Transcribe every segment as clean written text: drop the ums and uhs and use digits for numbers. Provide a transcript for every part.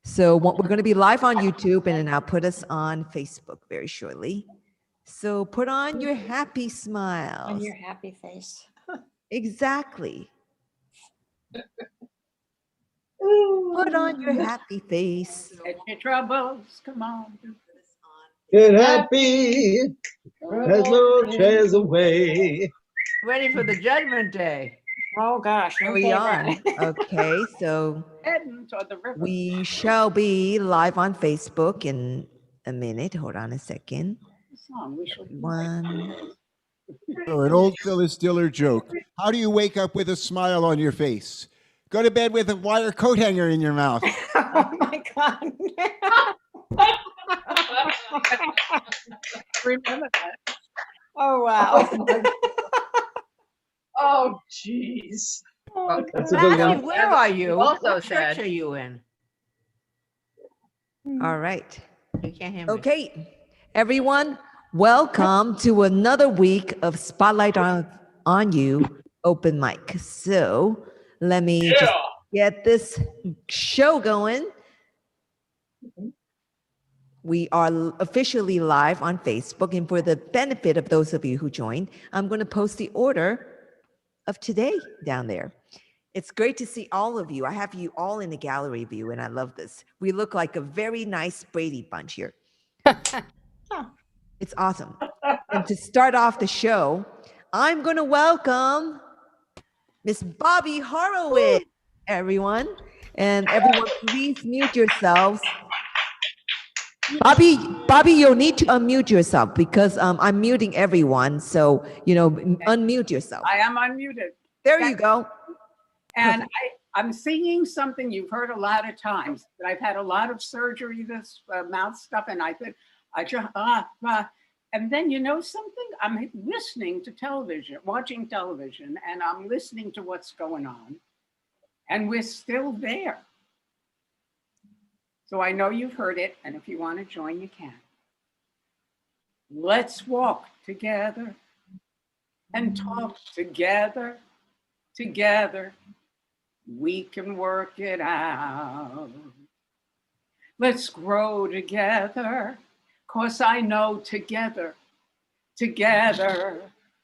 So we're going to be live on YouTube, and then I'll put us on Facebook very shortly. So put on your happy smiles. On your happy face. Exactly. Put on your happy face. Get your troubles, come on. Get happy as Lord chairs away. Ready for the judgment day. Oh gosh, Here we are. Okay, so Heading toward the river. we shall be live on Facebook in a minute. Hold on a second. Song, we shall One. Oh, an old Phyllis Diller joke. How do you wake up with a smile on your face? Go to bed with a wire coat hanger in your mouth. Oh my God. remember that. Oh wow. Oh, jeez. That's a good Matthew, one. where are you? Also What church said. are you in? All right. You can't hear me. Okay, everyone, welcome to another week of Spotlight on You open mic. So let me just get this show going. We are officially live on Facebook, and for the benefit of those of you who joined, I'm going to post the order of today down there. It's great to see all of you. I have you all in the gallery view, and I love this. We look like a very nice Brady bunch here. It's awesome. And to start off the show, I'm going to welcome Miss Bobby Horowitz, everyone. And everyone, please mute yourselves. Bobby, you'll need to unmute yourself because I'm muting everyone. So, unmute yourself. I am unmuted. There you go. And I'm singing something you've heard a lot of times, but I've had a lot of surgery, this mouth stuff, and I think, and then you know something? I'm listening to television, watching television, and I'm listening to what's going on, and we're still there. So I know you've heard it, and if you want to join, you can. Let's walk together and talk together. Together, we can work it out. Let's grow together, 'cause I know together,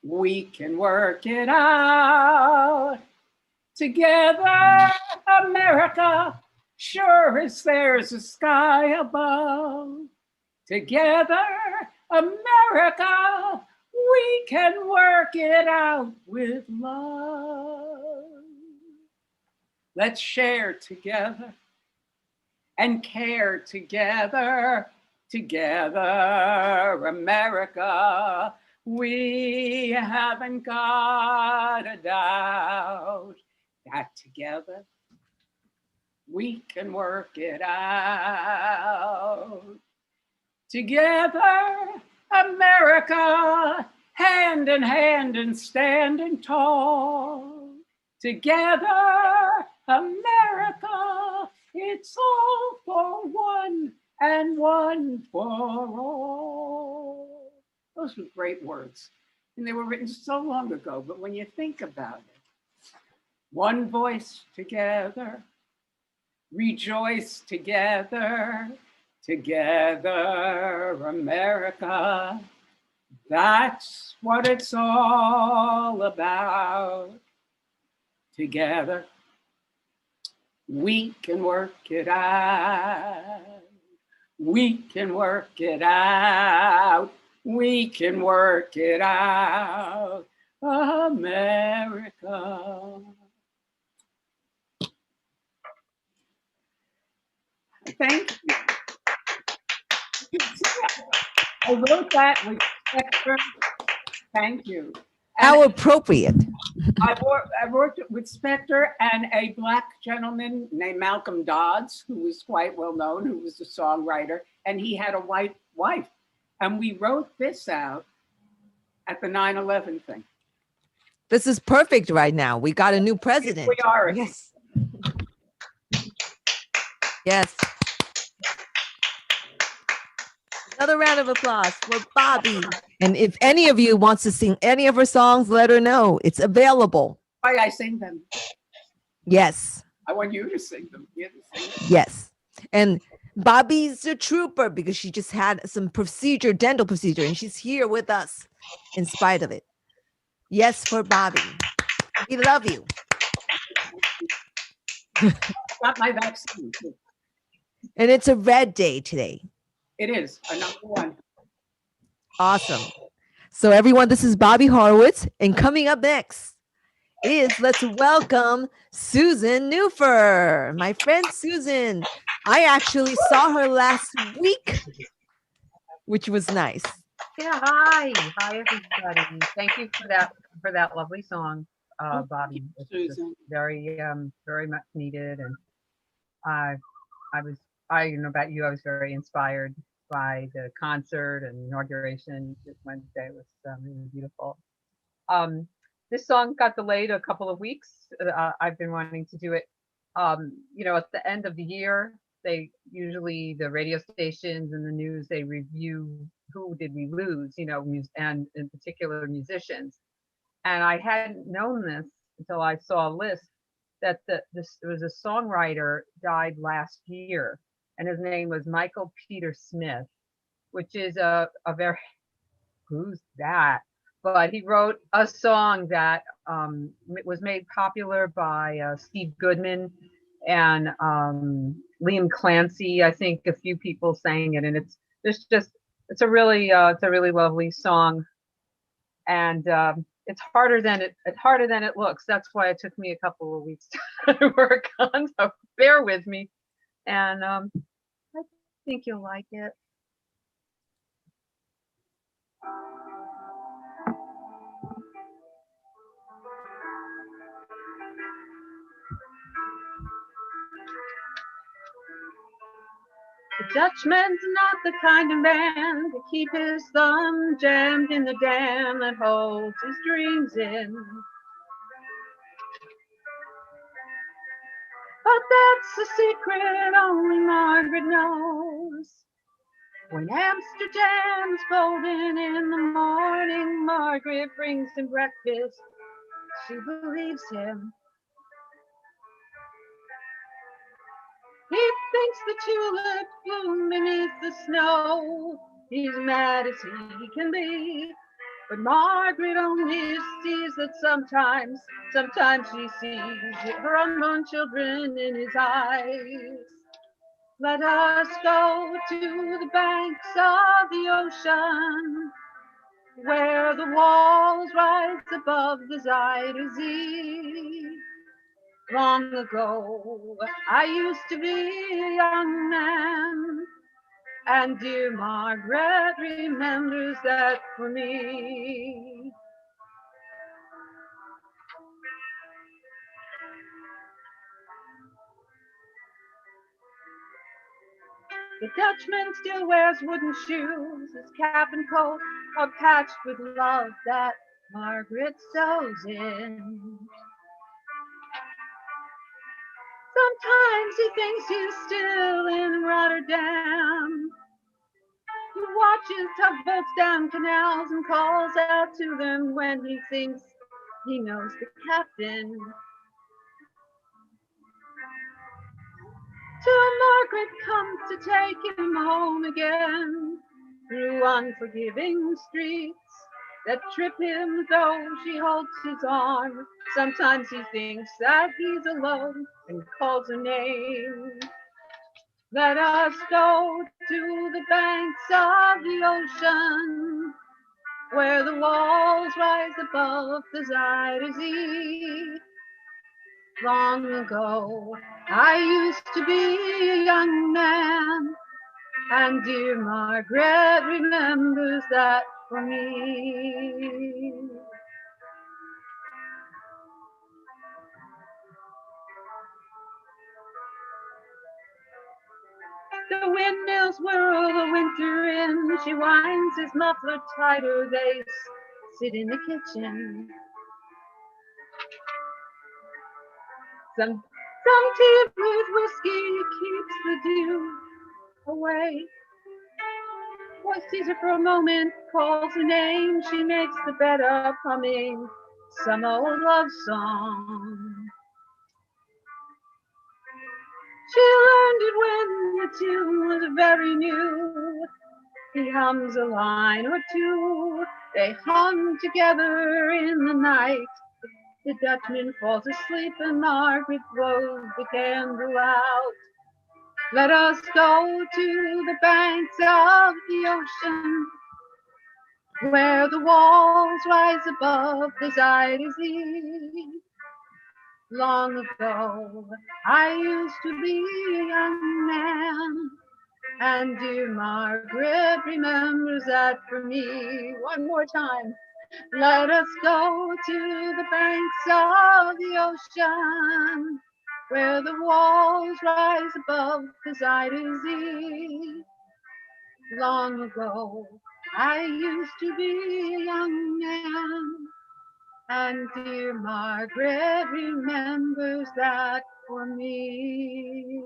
we can work it out. Together, America, sure as there's a sky above. Together, America, we can work it out with love. Let's share together and care together. Together, America, we haven't got a doubt that together we can work it out. Together, America, hand in hand and standing tall. Together, America, it's all for one and one for all. Those were great words. And they were written so long ago, but when you think about it, one voice together, rejoice together, together, America. That's what it's all about. Together, we can work it out. We can work it out. We can work it out, America. Thank you. I wrote that with Spectre. Thank you. How appropriate. I worked with Spectre and a Black gentleman named Malcolm Dodds, who was quite well known, who was a songwriter, and he had a white wife. And we wrote this out at the 9/11 thing. This is perfect right now. We got a new president. We are. Yes. Yes. Another round of applause for Bobby. And if any of you wants to sing any of her songs, let her know. It's available. Why I sing them. Yes. I want you to sing them. You to sing them. Yes. And Bobby's a trooper because she just had some dental procedure, and she's here with us in spite of it. Yes, for Bobby. We love you. Got my vaccine. Too. And it's a red day today. It is a number one. Awesome. So everyone, this is Bobby Horowitz, and coming up next is let's welcome Susan Newfer. My friend Susan. I actually saw her last week, which was nice. Yeah, hi everybody. Thank you for that lovely song, Bobby. It's just very much needed, and I don't know about you, I was very inspired by the concert and inauguration this Wednesday. It was really beautiful. This song got delayed a couple of weeks. I've been wanting to do it. At the end of the year, the radio stations and the news, they review who did we lose, and in particular musicians. And I hadn't known this until I saw a list that there was a songwriter died last year, and his name was Michael Peter Smith, which is a very, who's that? But he wrote a song that was made popular by Steve Goodman and Liam Clancy. I think a few people sang it, and it's a really lovely song, and it's harder than it looks. That's why it took me a couple of weeks to work on. So bear with me, and I think you'll like it. The Dutchman's not the kind of man to keep his thumb jammed in the dam that holds his dreams in. But that's a secret only Margaret knows. When Amsterdam's golden in the morning, Margaret brings him breakfast. She believes him. He thinks the tulips bloom beneath the snow. He's mad as he can be. But Margaret only sees that sometimes she sees her unborn children in his eyes. Let us go to the banks of the ocean, where the walls rise above the Zuyder Zee. Long ago, I used to be a young man, and dear Margaret remembers that for me. The Dutchman still wears wooden shoes. His cap and coat are patched with love that Margaret sews in. Sometimes he thinks he's still in Rotterdam. He watches tugboats down canals and calls out to them when he thinks he knows the captain. Till Margaret comes to take him home again, through unforgiving streets that trip him though she holds his arm. Sometimes he thinks that he's alone and calls her name. Let us go to the banks of the ocean, where the walls rise above the Zuyder Zee. Long ago, I used to be a young man, and dear Margaret remembers that for me. The windmills whirl the winter in. She winds his muffler tighter. They sit in the kitchen. Some tea with whiskey keeps the dew away. Boy sees her for a moment, calls her name. She makes the bed up, humming some old love song. She learned it when the tune was very new. He hums a line or two. They hum together in the night. The Dutchman falls asleep and Margaret blows the candle out. Let us go to the banks of the ocean, where the walls rise above the Zuyder Zee. Long ago, I used to be a young man, and dear Margaret remembers that for me. One more time. Let us go to the banks of the ocean, where the walls rise above the Zuyder Zee. Long ago, I used to be a young man, and dear Margaret remembers that for me.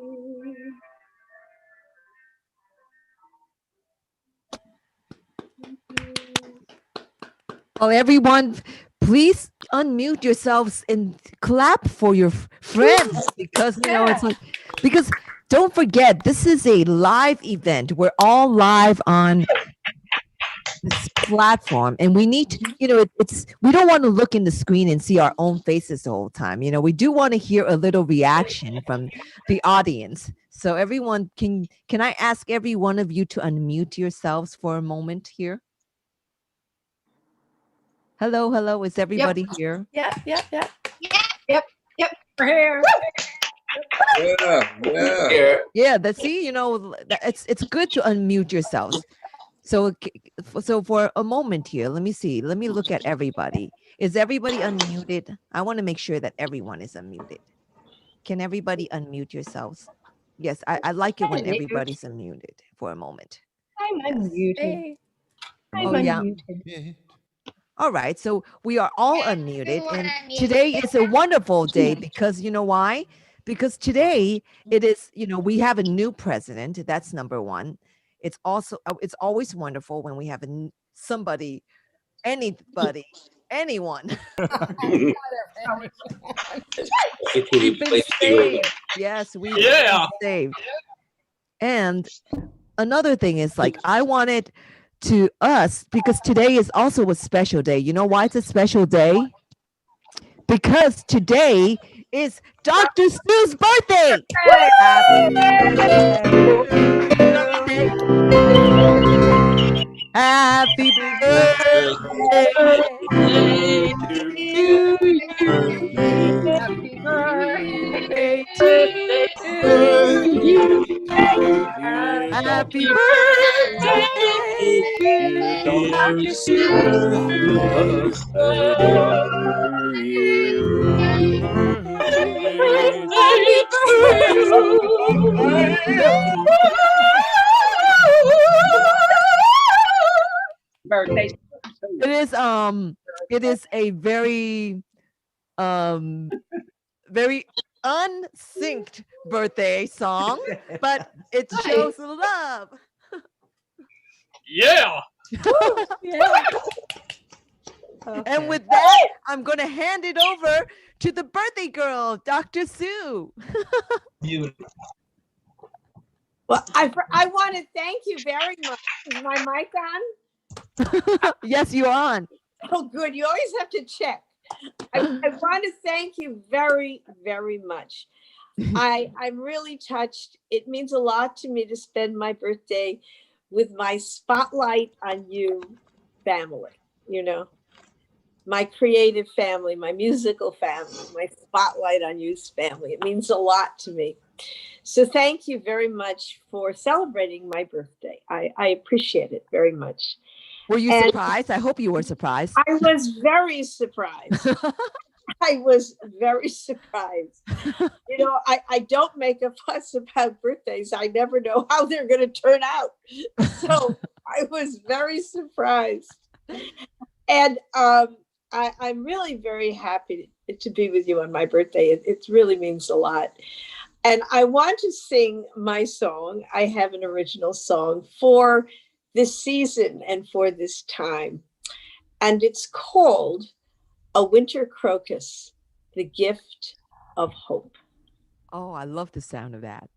Well, everyone, please unmute yourselves and clap for your friends because, you know, it's like, because don't forget, this is a live event. We're all live on this platform and we need to, you know, we don't want to look in the screen and see our own faces the whole time. You know, we do want to hear a little reaction from the audience. So everyone, can I ask every one of you to unmute yourselves for a moment here? Hello, hello. Is everybody here? Yeah. We're here. Yeah, see, you know, it's good to unmute yourselves. So for a moment here, let me see. Let me look at everybody. Is everybody unmuted? I want to make sure that everyone is unmuted. Can everybody unmute yourselves? Yes, I like it when everybody's unmuted for a moment. I'm unmuted. Oh, yeah. All right, so we are all unmuted, and today is a wonderful day because you know why? Because today it is, you know, we have a new president. That's number one. It's also, it's always wonderful when we have somebody, anybody, anyone. We've been saved. Yes, we've been saved. And another thing is like, I wanted to us, because today is also a special day. You know why it's a special day? Because today is Dr. Stu's birthday. Happy birthday. Happy birthday to you. Happy birthday To you. Happy birthday, dear Dr. Birthday. It is a very very unsynced birthday song, but it shows love. Yeah. And with that, I'm going to hand it over to the birthday girl, Dr. Sue. Well, I want to thank you very much. Is my mic on? Yes, you're on. Oh, good. You always have to check. I want to thank you very, very much. I'm really touched. It means a lot to me to spend my birthday with my spotlight on you family, you know, my creative family, my musical family, my spotlight on you's family. It means a lot to me. So thank you very much for celebrating my birthday. I appreciate it very much. Were you surprised? I hope you were surprised. I was very surprised. I was very surprised. You know, I don't make a fuss about birthdays. I never know how they're going to turn out. So I was very surprised. And I'm really very happy to be with you on my birthday. It really means a lot. And I want to sing my song. I have an original song for this season and for this time. And it's called A Winter Crocus, the Gift of Hope. Oh, I love the sound of that.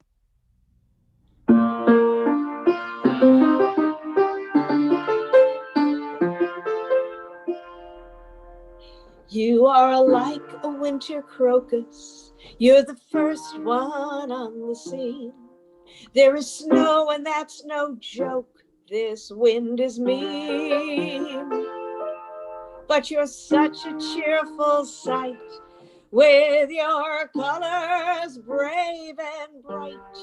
winter crocus, you're the first one on the scene. There is snow and that's no joke, this wind is mean. But you're such a cheerful sight, with your colors brave and bright.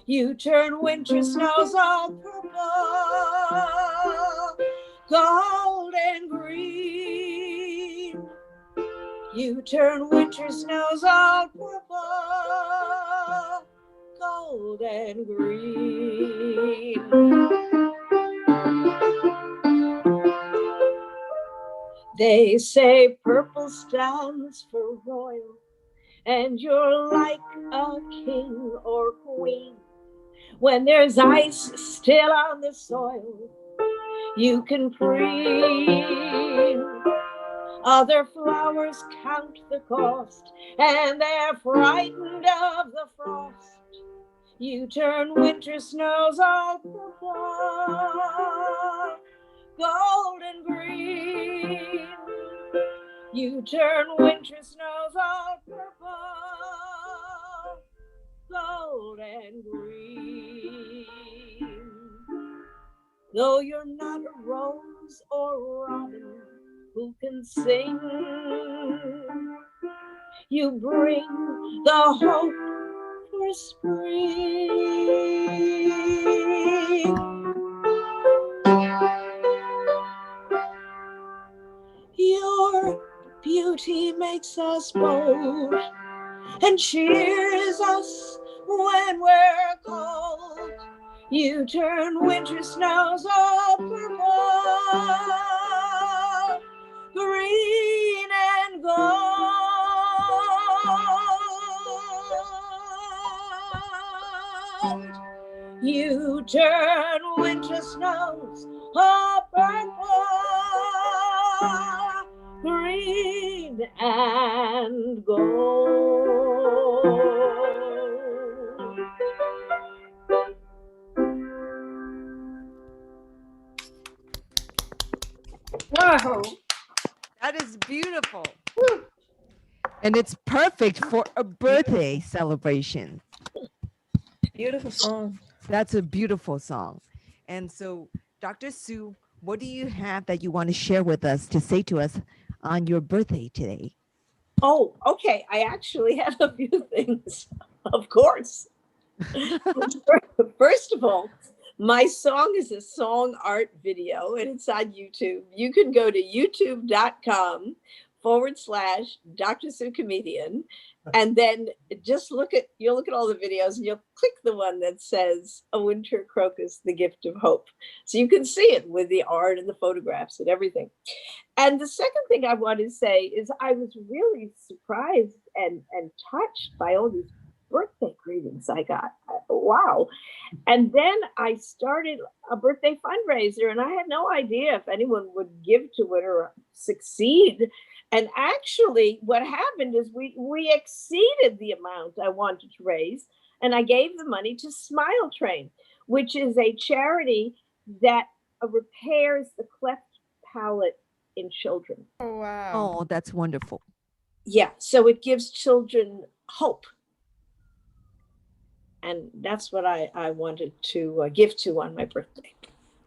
You turn winter snows all purple, gold and green. You turn winter snows all purple, gold and green. They say purple stands for royal, and you're like a king or queen. When there's ice still on the soil, you can preen. Other flowers count the cost, and they're frightened of the frost. You turn winter snows all purple, gold and green. You turn winter snows all purple, gold and green. Though you're not a rose or robin who can sing, you bring the hope for spring. Your beauty makes us bold and cheers us when we're cold. You turn winter snows all purple, green and gold. You turn winter snows all purple, green and gold. Whoa. That is beautiful. And it's perfect for a birthday celebration. Beautiful song. That's a beautiful song. And so, Dr. Sue, what do you have that you want to share with us, to say to us on your birthday today? Oh, okay. I actually have a few things, of course. First of all, my song is a song art video and it's on YouTube. You can go to youtube.com/Dr. Sue Comedian. And then you'll look at all the videos and you'll click the one that says A Winter Crocus, the Gift of Hope. So you can see it with the art and the photographs and everything. And the second thing I want to say is I was really surprised and touched by all these birthday greetings I got. Wow. And then I started a birthday fundraiser and I had no idea if anyone would give to it or succeed. And actually what happened is we exceeded the amount I wanted to raise, and I gave the money to Smile Train, which is a charity that repairs the cleft palate in children. Oh, wow. Oh, that's wonderful. Yeah, so it gives children hope. And that's what I wanted to give to on my birthday.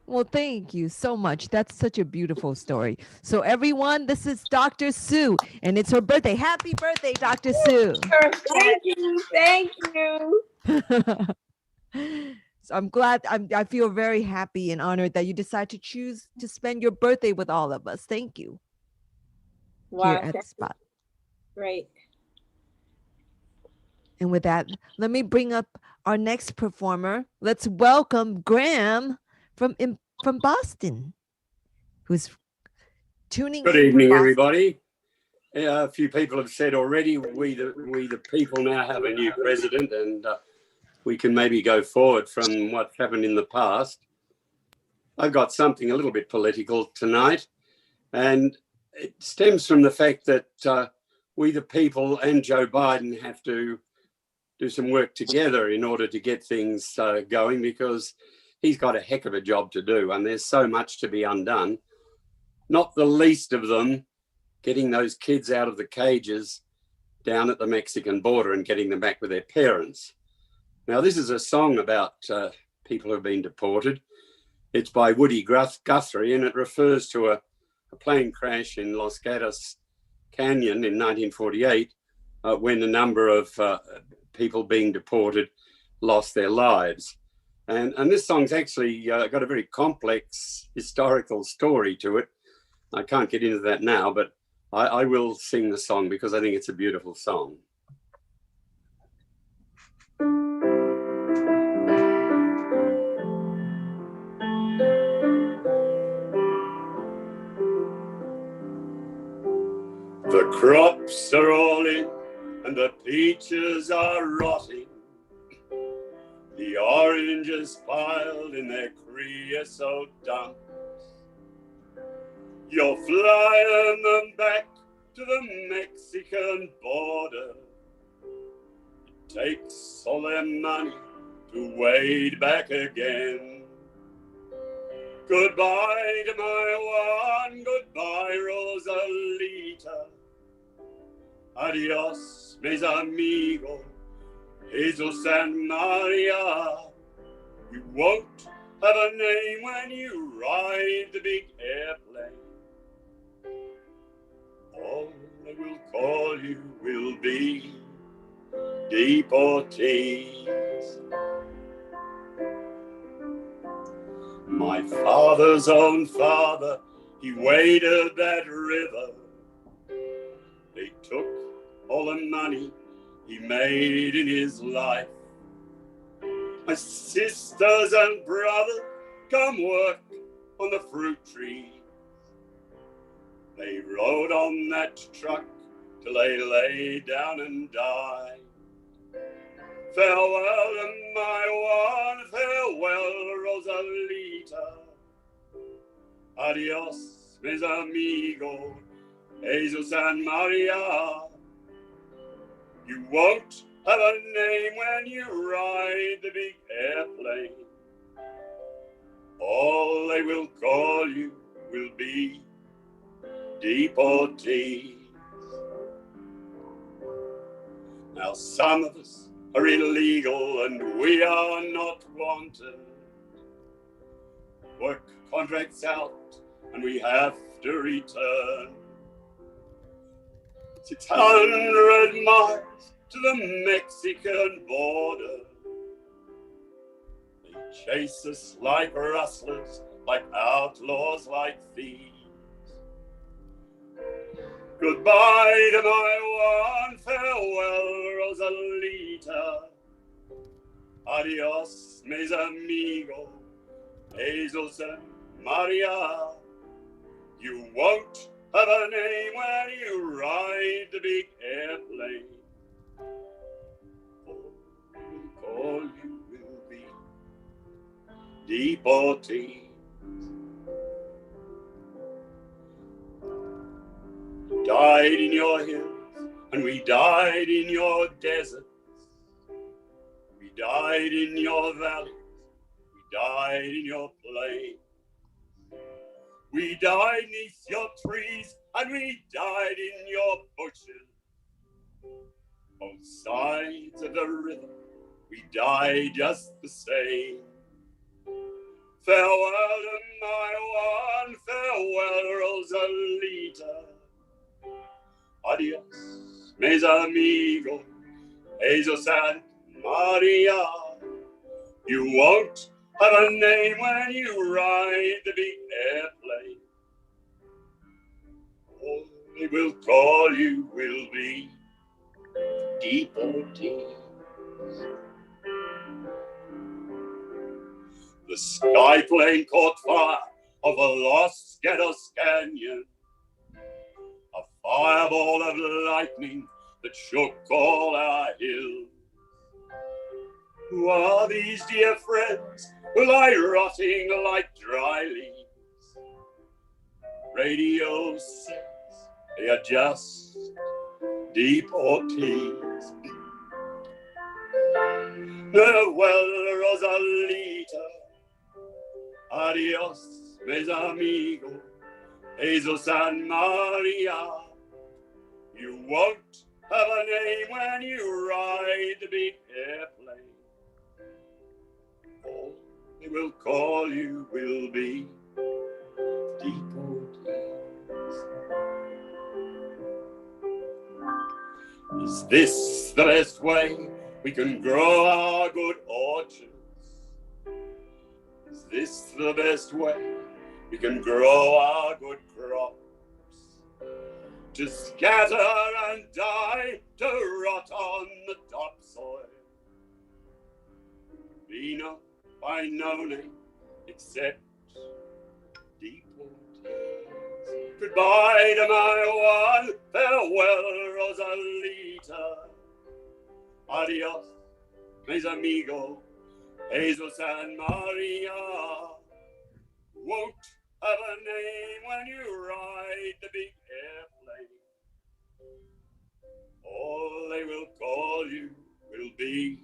Well, thank you so much. That's such a beautiful story. So everyone, this is Dr. Sue, and it's her birthday. Happy birthday, Dr. Sue. Thank you. Thank you. So I'm glad, I feel very happy and honored that you decide to choose to spend your birthday with all of us. Thank you. Wow, Here at the that's spot. great. And with that, let me bring up our next performer. Let's welcome Graham from Boston, who's tuning in. Good evening, from Boston. everybody. A few people have said already, we the people now have a new president, and we can maybe go forward from what's happened in the past. I've got something a little bit political tonight, and it stems from the fact that we the people and Joe Biden have to do some work together in order to get things going, because he's got a heck of a job to do, and there's so much to be undone. Not the least of them, getting those kids out of the cages down at the Mexican border and getting them back with their parents. Now, this is a song about people who have been deported. It's by Woody Guthrie, and it refers to a plane crash in Los Gatos Canyon in 1948 when a number of people being deported lost their lives. And this song's actually got a very complex historical story to it. I can't get into that now, but I will sing the song because I think it's a beautiful song. The crops are all in and the peaches are rotting. The oranges piled in their creosote dumps. You're flying them back to the Mexican border. It takes all their money to wade back again. Goodbye to my one, goodbye Rosalita. Adios, mis amigos, Jesus and Maria. You won't have a name when you ride the big airplane. All I will call you will be deportees. My father's own father, he waded that river. They took all the money he made in his life. My sisters and brothers come work on the fruit trees. They rode on that truck till they lay down and died. Farewell to my one, farewell Rosalita. Adios, mis amigos, Jesus and Maria. You won't have a name when you ride the big airplane. All they will call you will be deportees. Now some of us are illegal and we are not wanted. Work contracts out and we have to return. 600 miles to the Mexican border. They chase us like rustlers, like outlaws, like thieves. Goodbye to my one, farewell Rosalita. Adios, mis amigos, Jesus and Maria. You won't have a name when you ride the big airplane. All you will be deportees. We died in your hills and we died in your deserts. We died in your valleys. We died in your plains. We died neath your trees and we died in your bushes. Both sides of the river, we died just the same. Farewell to my one, farewell Rosalita. Adios, mis amigos, Jesus and Maria. You won't have a name when you ride the big airplane. All they will call you will be deportees. The sky plane caught fire of a Los Gatos Canyon, a fireball of lightning that shook all our hills. Who are these dear friends who lie rotting like dry leaves? Radio says they are just deportees. Farewell, Rosalita. Adios, mis amigos, Jesus and Maria. You won't have a name when you ride the big airplane. All they will call you will be deportees. Is this the best way we can grow our good orchards? Is this the best way we can grow our good crops? To scatter and die, to rot on the topsoil. Be known by no name except deportees. Goodbye to my one, farewell Rosalita. Adios, mis amigos, Jesus and Maria. Won't have a name when you ride the big airplane. All they will call you will be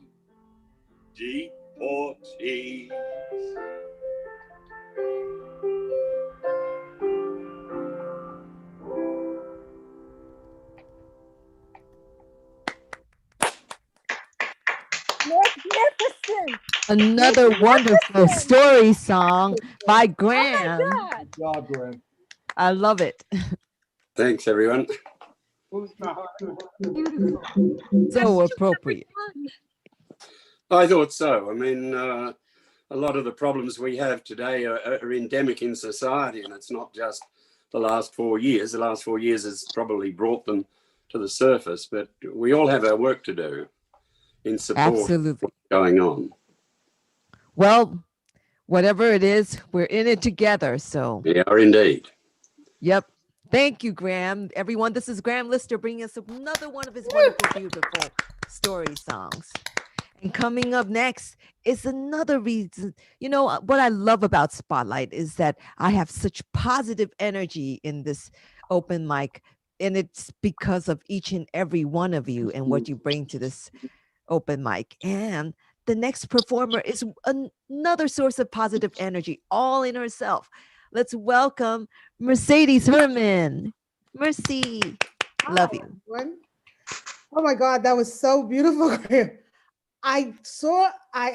deportees. Magnificent. Another wonderful story song by Graham. Good job, Graham. I love it. Thanks, everyone. So appropriate. I thought so. I mean, a lot of the problems we have today are endemic in society, and it's not just the last 4 years. The last 4 years has probably brought them to the surface, but we all have our work to do in support Absolutely. of what's going on. Well, whatever it is, we're in it together. So, We are indeed. yep. Thank you, Graham. Everyone, this is Graham Lister bringing us another one of his wonderful, beautiful story songs. And coming up next is another reason. You know, what I love about Spotlight is that I have such positive energy in this open mic. And it's because of each and every one of you and what you bring to this open mic. And the next performer is another source of positive energy, all in herself. Let's welcome Mercedes Hermann. Mercy, love you. Everyone. Oh my God, that was so beautiful. I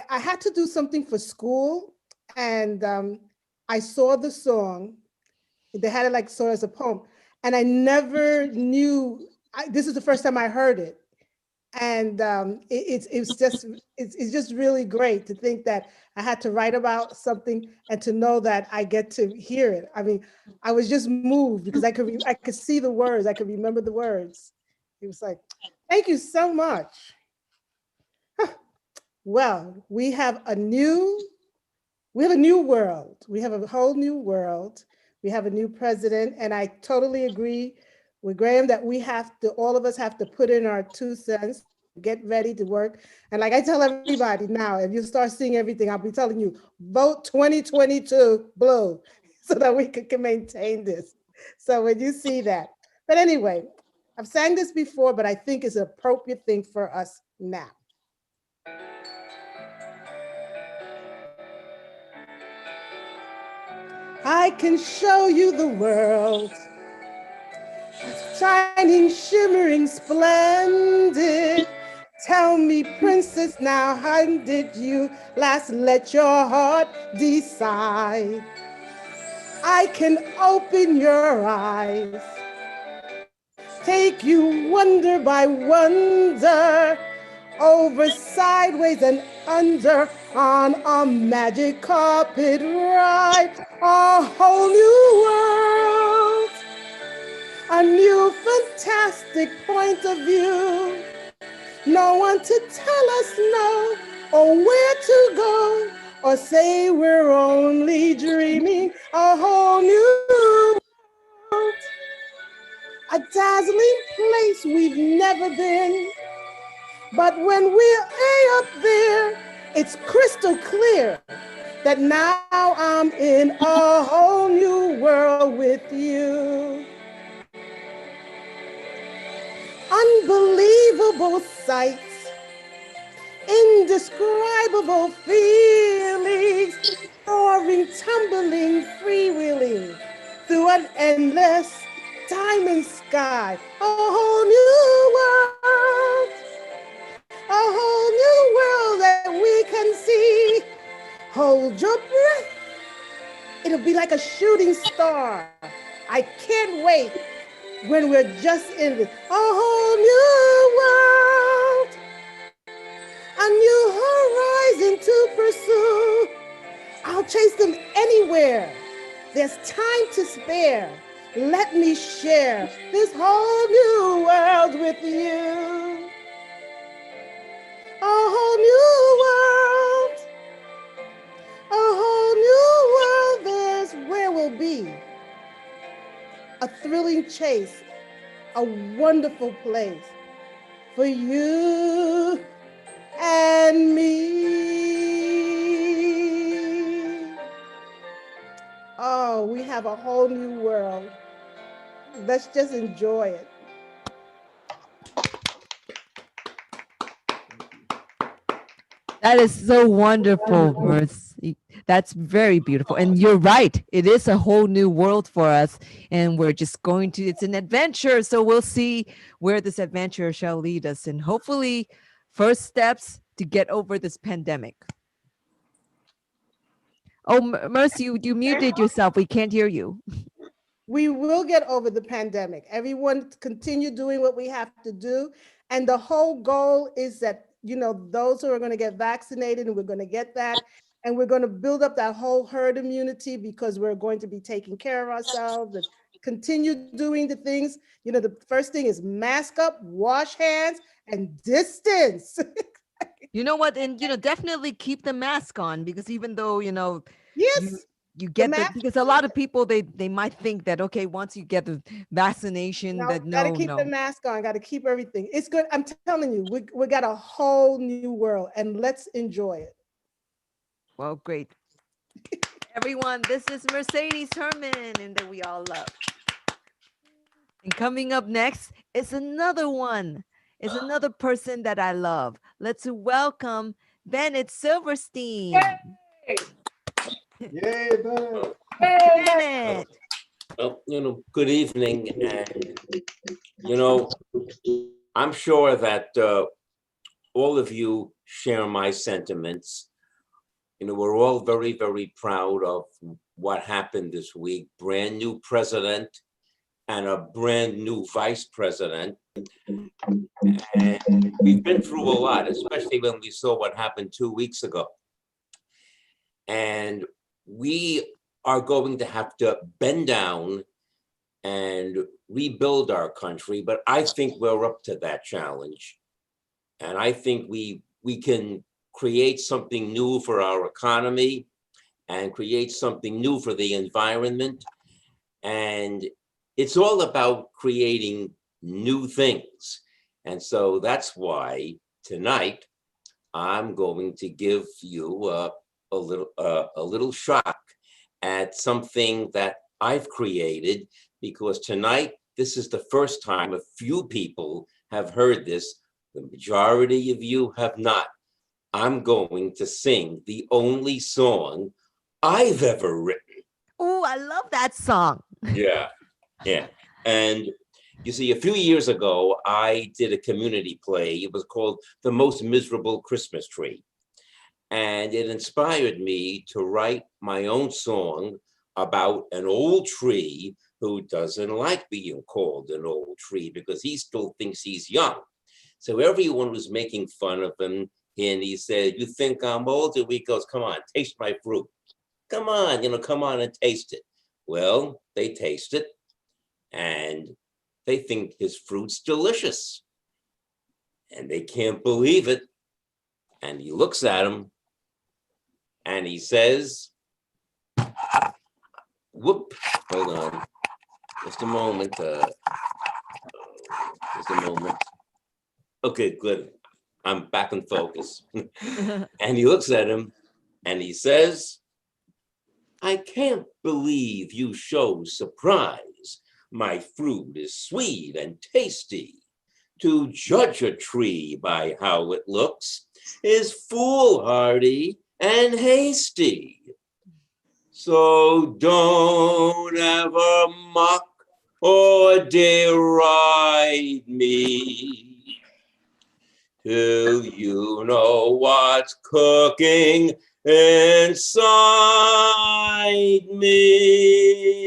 had to do something for school, and I saw the song. They had it like sort of as a poem, and I never knew. This is the first time I heard it, and it's just really great to think that I had to write about something and to know that I get to hear it. I mean, I was just moved because I could see the words, I could remember the words. It was like, thank you so much. Well, we have a new world. We have a whole new world. We have a new president, and I totally agree with Graham that all of us have to put in our 2 cents, get ready to work. And like I tell everybody now, if you start seeing everything, I'll be telling you, vote 2022 blue so that we can maintain this. So when you see that. But anyway, I've sang this before, but I think it's an appropriate thing for us now. I can show you the world, shining, shimmering, splendid. Tell me, princess, now how did you last let your heart decide? I can open your eyes, take you wonder by wonder, over, sideways, and under, on a magic carpet ride, a whole new world, a new fantastic point of view. No one to tell us no, or where to go, or say we're only dreaming, a whole new world, a dazzling place we've never been. But when we're up there, it's crystal clear that now I'm in a whole new world with you. Unbelievable sights, indescribable feelings, soaring, tumbling, freewheeling through an endless diamond sky, a whole new world, a whole new world that we can see. Hold your breath. It'll be like a shooting star. I can't wait when we're just in it. A whole new world, a new horizon to pursue. I'll chase them anywhere. There's time to spare. Let me share this whole new world with you. A whole new world, a whole new world, there's where we'll be. A thrilling chase, a wonderful place for you and me. Oh, we have a whole new world. Let's just enjoy it. That is so wonderful, Mercy. That's very beautiful. And you're right. It is a whole new world for us. And we're just going to, it's an adventure. So we'll see where this adventure shall lead us. And hopefully, first steps to get over this pandemic. Oh, Mercy, you muted yourself. We can't hear you. We will get over the pandemic. Everyone continue doing what we have to do. And the whole goal is that, you know, those who are going to get vaccinated, and we're going to get that, and we're going to build up that whole herd immunity because we're going to be taking care of ourselves and continue doing the things. You know, the first thing is mask up, wash hands, and distance. You know what? And, you know, definitely keep the mask on, because even though, you know, yes, you get that, because a lot of people, they might think that, okay, once you get the vaccination, that gotta keep the mask on, gotta keep everything. It's good. I'm telling you, we got a whole new world, and let's enjoy it. Well, great. Everyone, this is Mercedes Hermann, and that we all love. And coming up next is another one. It's another person that I love. Let's welcome Bennett Silverstein. Yay! Yay, Bennett. Bennett. Well, you know, good evening. And, you know, I'm sure that all of you share my sentiments. You know, we're all very, very proud of what happened this week. Brand new president and a brand new vice president. And we've been through a lot, especially when we saw what happened 2 weeks ago. And we are going to have to bend down and rebuild our country, but I think we're up to that challenge. And I think we can create something new for our economy and create something new for the environment. And it's all about creating new things. And so that's why tonight I'm going to give you a little shock at something that I've created, because tonight, this is the first time a few people have heard this. The majority of you have not. I'm going to sing the only song I've ever written. Oh, I love that song. Yeah, yeah. And you see, a few years ago, I did a community play. It was called The Most Miserable Christmas Tree. And it inspired me to write my own song about an old tree who doesn't like being called an old tree because he still thinks he's young. So everyone was making fun of him. And he said, "You think I'm old?" And he goes, "Come on, taste my fruit. Come on, come on and taste it." Well, they taste it and they think his fruit's delicious. And they can't believe it. And he looks at him and he says, whoop, hold on, just a moment. Just a moment. Okay, good. I'm back in focus. And he looks at him and he says, "I can't believe you show surprise. My fruit is sweet and tasty. To judge a tree by how it looks is foolhardy and hasty. So don't ever mock or deride me, till you know what's cooking inside me.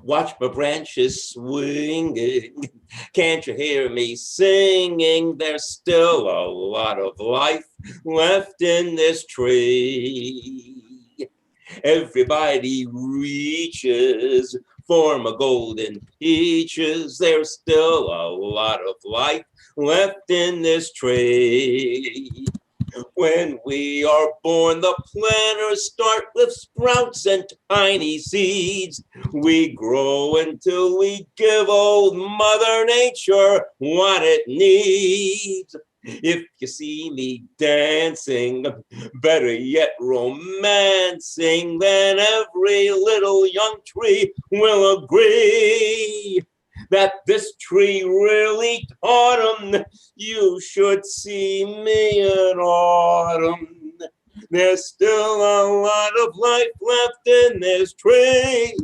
Watch my branches swinging. Can't you hear me singing? There's still a lot of life left in this tree. Everybody reaches for my golden peaches. There's still a lot of life left in this tree. When we are born, the planters start with sprouts and tiny seeds. We grow until we give old Mother Nature what it needs. If you see me dancing, better yet romancing, then every little young tree will agree that this tree really taught 'em. You should see me in autumn. There's still a lot of life left in this tree.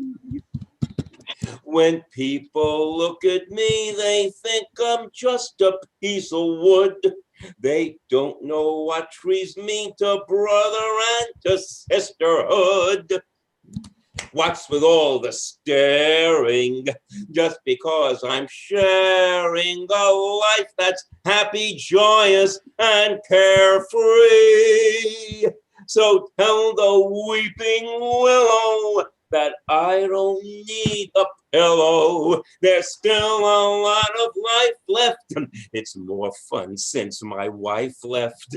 When people look at me, they think I'm just a piece of wood. They don't know what trees mean to brother and to sisterhood. What's with all the staring? Just because I'm sharing a life that's happy, joyous, and carefree. So tell the weeping willow that I don't need a pillow. There's still a lot of life left. It's more fun since my wife left.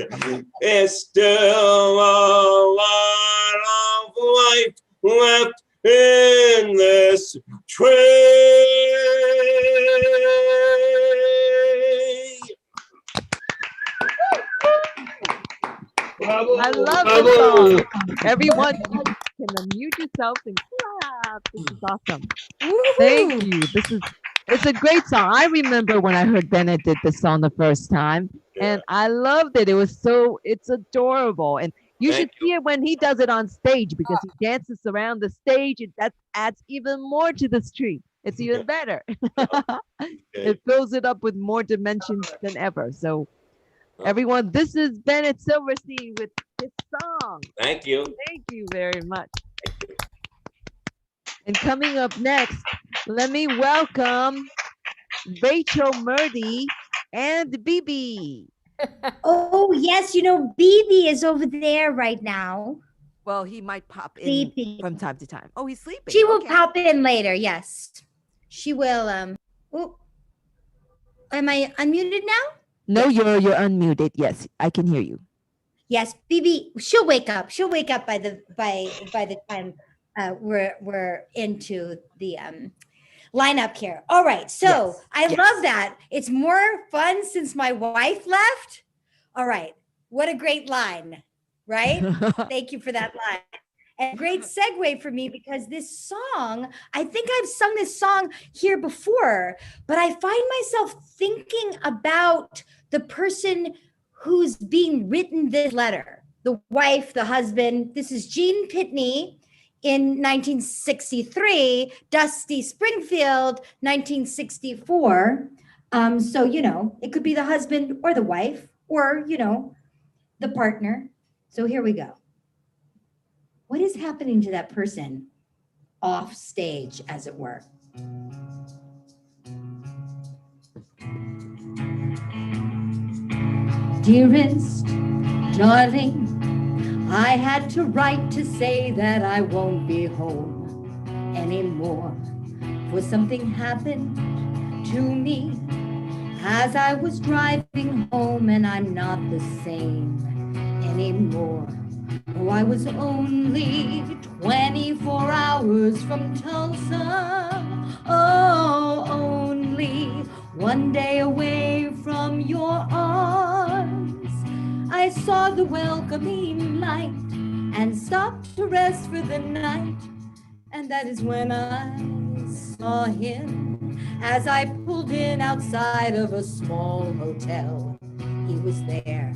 There's still a lot of life left in this tree. Bravo, I love bravo. this song. Everyone can unmute yourself and clap. This is awesome. Thank you. It's a great song. I remember when I heard Bennett did this song the first time, and I loved it. It's adorable. And you should see it when he does it on stage, because he dances around the stage, and that adds even more to this tree. It's even better. It fills it up with more dimensions than ever. So everyone, this is Bennett Silverstein with his song. Thank you. Thank you very much. And coming up next, let me welcome Rachel, Murty, and BB. Oh, yes, BB is over there right now. Well, he might pop in Sleeping. from time to time. Oh, he's sleeping. She will pop in later, yes. She will, oh, am I unmuted now? No, you're unmuted. Yes, I can hear you. Yes, BB, she'll wake up. She'll wake up by the time we're into the lineup here. All right, so I love that. It's more fun since my wife left. All right, what a great line, right? Thank you for that line. And great segue for me, because this song, I think I've sung this song here before, but I find myself thinking about the person who's being written this letter, the wife, the husband. This is Gene Pitney in 1963, Dusty Springfield, 1964. So, it could be the husband or the wife or, the partner. So here we go. What is happening to that person off stage, as it were? Dearest, darling, I had to write to say that I won't be home anymore, for something happened to me as I was driving home, and I'm not the same anymore. Oh, I was only 24 hours from Tulsa. Oh, only one day away from your arms. I saw the welcoming light and stopped to rest for the night. And that is when I saw him as I pulled in outside of a small hotel. He was there,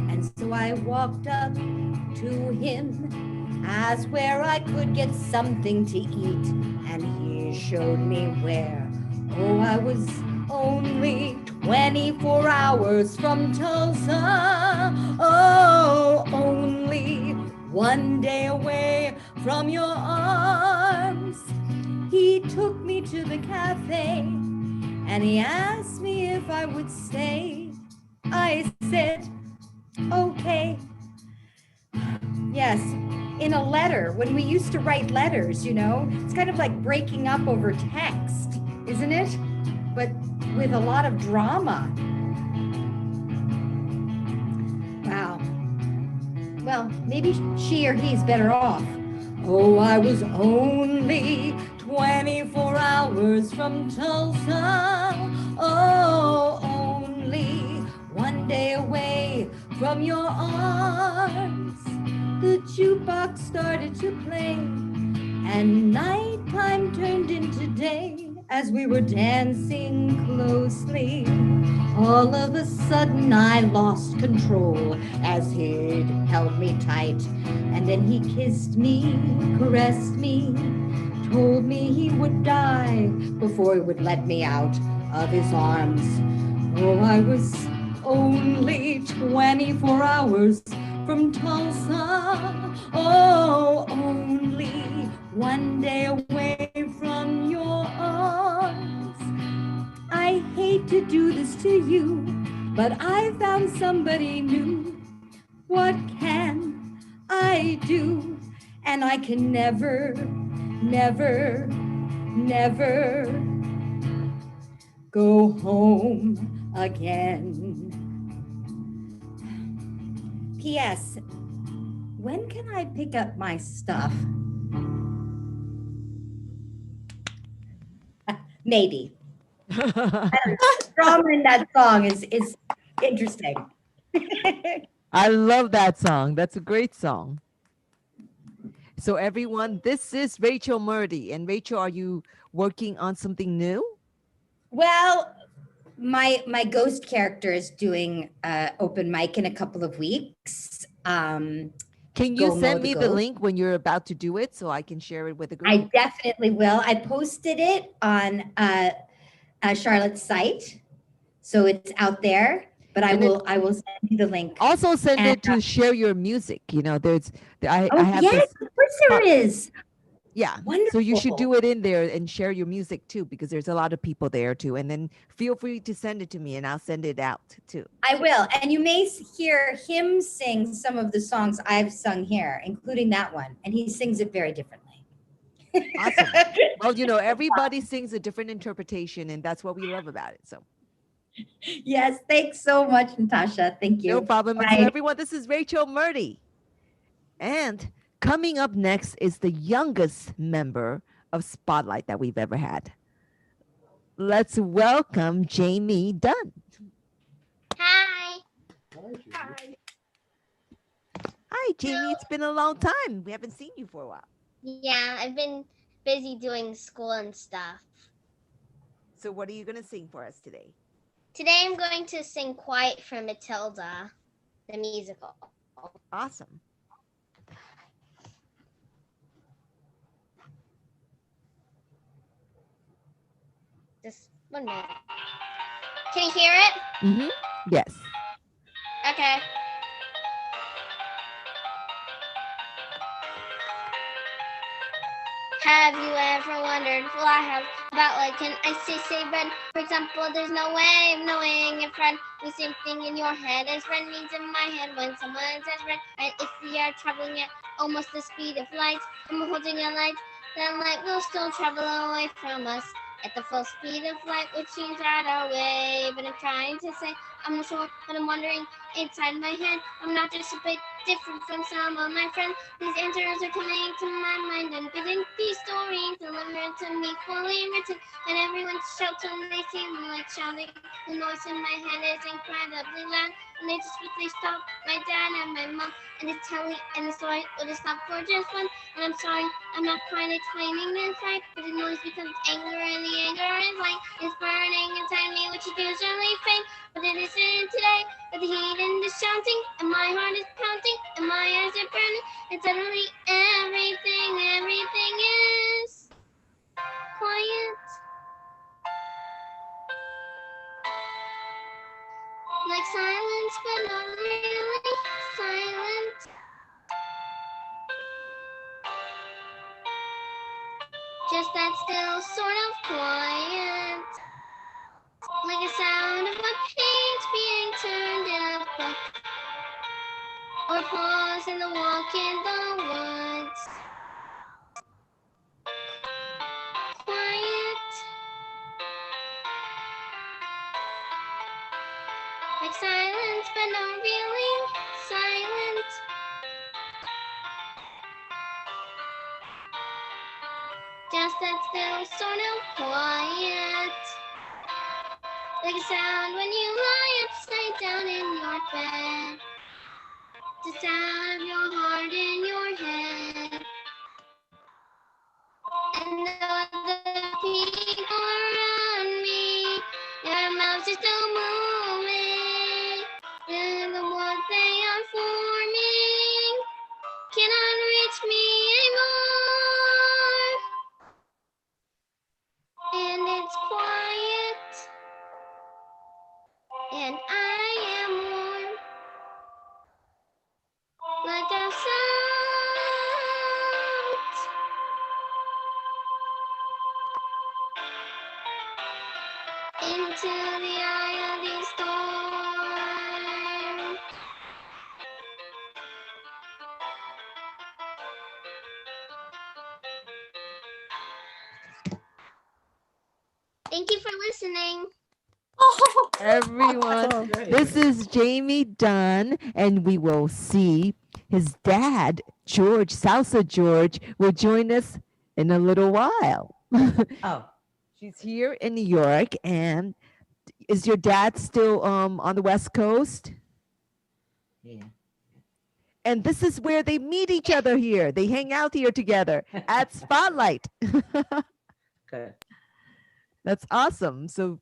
and And so I walked up to him, asked where I could get something to eat, and he showed me where. Oh, I was only 24 hours from Tulsa. Oh, only one day away from your arms. He took me to the cafe and he asked me if I would stay. I said, okay. Yes, in a letter, when we used to write letters, you know, it's kind of like breaking up over text, isn't it? But with a lot of drama. Wow. Well, maybe she or he's better off. Oh, I was only 24 hours from Tulsa. Oh, only one day away from your arms. The jukebox started to play, and nighttime turned into day as we were dancing closely. All of a sudden I lost control as he'd held me tight, and then he kissed me, caressed me, told me he would die before he would let me out of his arms. Oh, I was only 24 hours from Tulsa. Oh, only one day away from your arms. I hate to do this to you, but I found somebody new. What can I do? And I can never, never, never go home again. P.S. When can I pick up my stuff? Maybe. The drama in that song is interesting. I love that song. That's a great song. So everyone, this is Rachel Murty. And Rachel, are you working on something new? Well, my ghost character is doing open mic in a couple of weeks. Can you send me the link when you're about to do it so I can share it with the group? I definitely will. I posted it on Charlotte's site, so it's out there. But I will send you the link. Also send it to share your music. You know, I have yes, this, of course there is. Yeah. Wonderful. So you should do it in there and share your music too, because there's a lot of people there too. And then feel free to send it to me and I'll send it out too. I will. And you may hear him sing some of the songs I've sung here, including that one. And he sings it very differently. Awesome. Well, you know, everybody sings a different interpretation and that's what we love about it. So. Yes. Thanks so much, Natasha. Thank you. No problem. Bye. And so everyone, this is Rachel Murty. And coming up next is the youngest member of Spotlight that we've ever had. Let's welcome Jamie Dunn. Hi. Hi. Hi, Jamie. It's been a long time. We haven't seen you for a while. Yeah, I've been busy doing school and stuff. So what are you going to sing for us today? Today I'm going to sing Quiet from Matilda, the musical. Awesome. Just 1 minute. Can you hear it? Mm-hmm. Yes. Okay. Have you ever wondered, well I have, about like an icy red? For example, there's no way of knowing if red the same thing in your head as red means in my head when someone says red. And if we are traveling at almost the speed of light, and we're holding a light, then light will still travel away from us at the full speed of light, which seems right our way. But I'm trying to say, I'm not sure, but I'm wondering inside my head. I'm not just a bit different from some of my friends. These answers are coming to my mind and getting these stories delivered to me fully written. And everyone's shouting, they seem like shouting. The noise in my head is incredibly loud. And they just quickly stop my dad and my mom. And it's telling and the story will just stop for just one. And I'm sorry, I'm not quite explaining this right. But the noise becomes anger and the anger is light. It's burning inside me, which is usually faint. But it isn't today. But the heat and the shouting, and my heart is pounding, and my eyes are burning, and suddenly everything is quiet. Like silence, but not really silent. Just that still sort of quiet. Like a sound of a page being turned in a book, or pause in the walk in the woods. Quiet. Like silence, but not really silent. Just that still sort of quiet. Like a sound when you lie upside down in your bed. The sound of your heart in your head. And other people around me, their mouths are still moving. And the words they are forming cannot reach me anymore. And it's quiet. And I am warm. Like a salt into the eye of the storm. Thank you for listening. Everyone, this is Jamie Dunn, and we will see his dad, George, Salsa George, will join us in a little while. Oh. She's here in New York, and is your dad still on the West Coast? Yeah. And this is where they meet each other here. They hang out here together at Spotlight. Good. That's awesome. So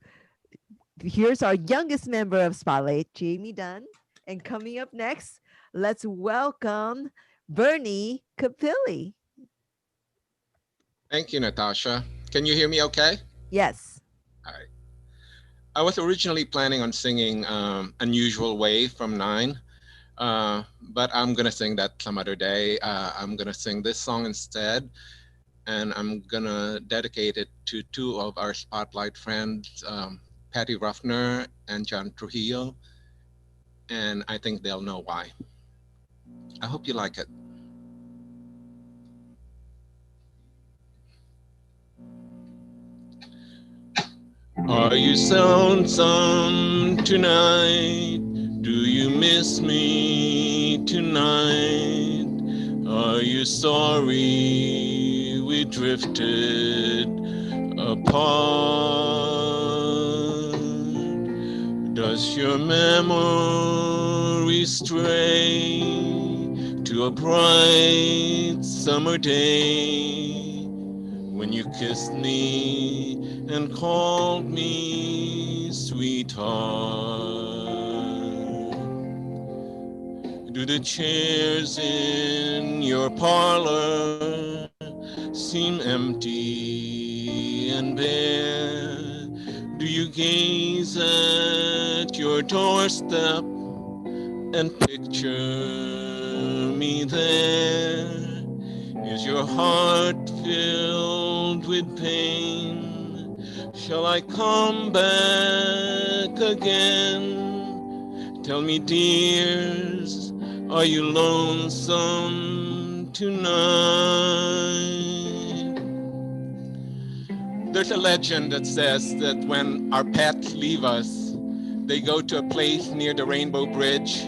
here's our youngest member of Spotlight, Jamie Dunn. And coming up next, let's welcome Bernie Capelli. Thank you, Natasha. Can you hear me okay? Yes. All right. I was originally planning on singing Unusual Way from 9, but I'm going to sing that some other day. I'm going to sing this song instead, and I'm going to dedicate it to two of our Spotlight friends, Patty Rovner and John Trujillo, and I think they'll know why. I hope you like it. Are you lonesome tonight? Do you miss me tonight? Are you sorry we drifted apart? Does your memory stray to a bright summer day when you kissed me and called me sweetheart? Do the chairs in your parlor seem empty and bare? Do you gaze at your doorstep and picture me there? Is your heart filled with pain? Shall I come back again? Tell me, dears, are you lonesome tonight? There's a legend that says that when our pets leave us, they go to a place near the Rainbow Bridge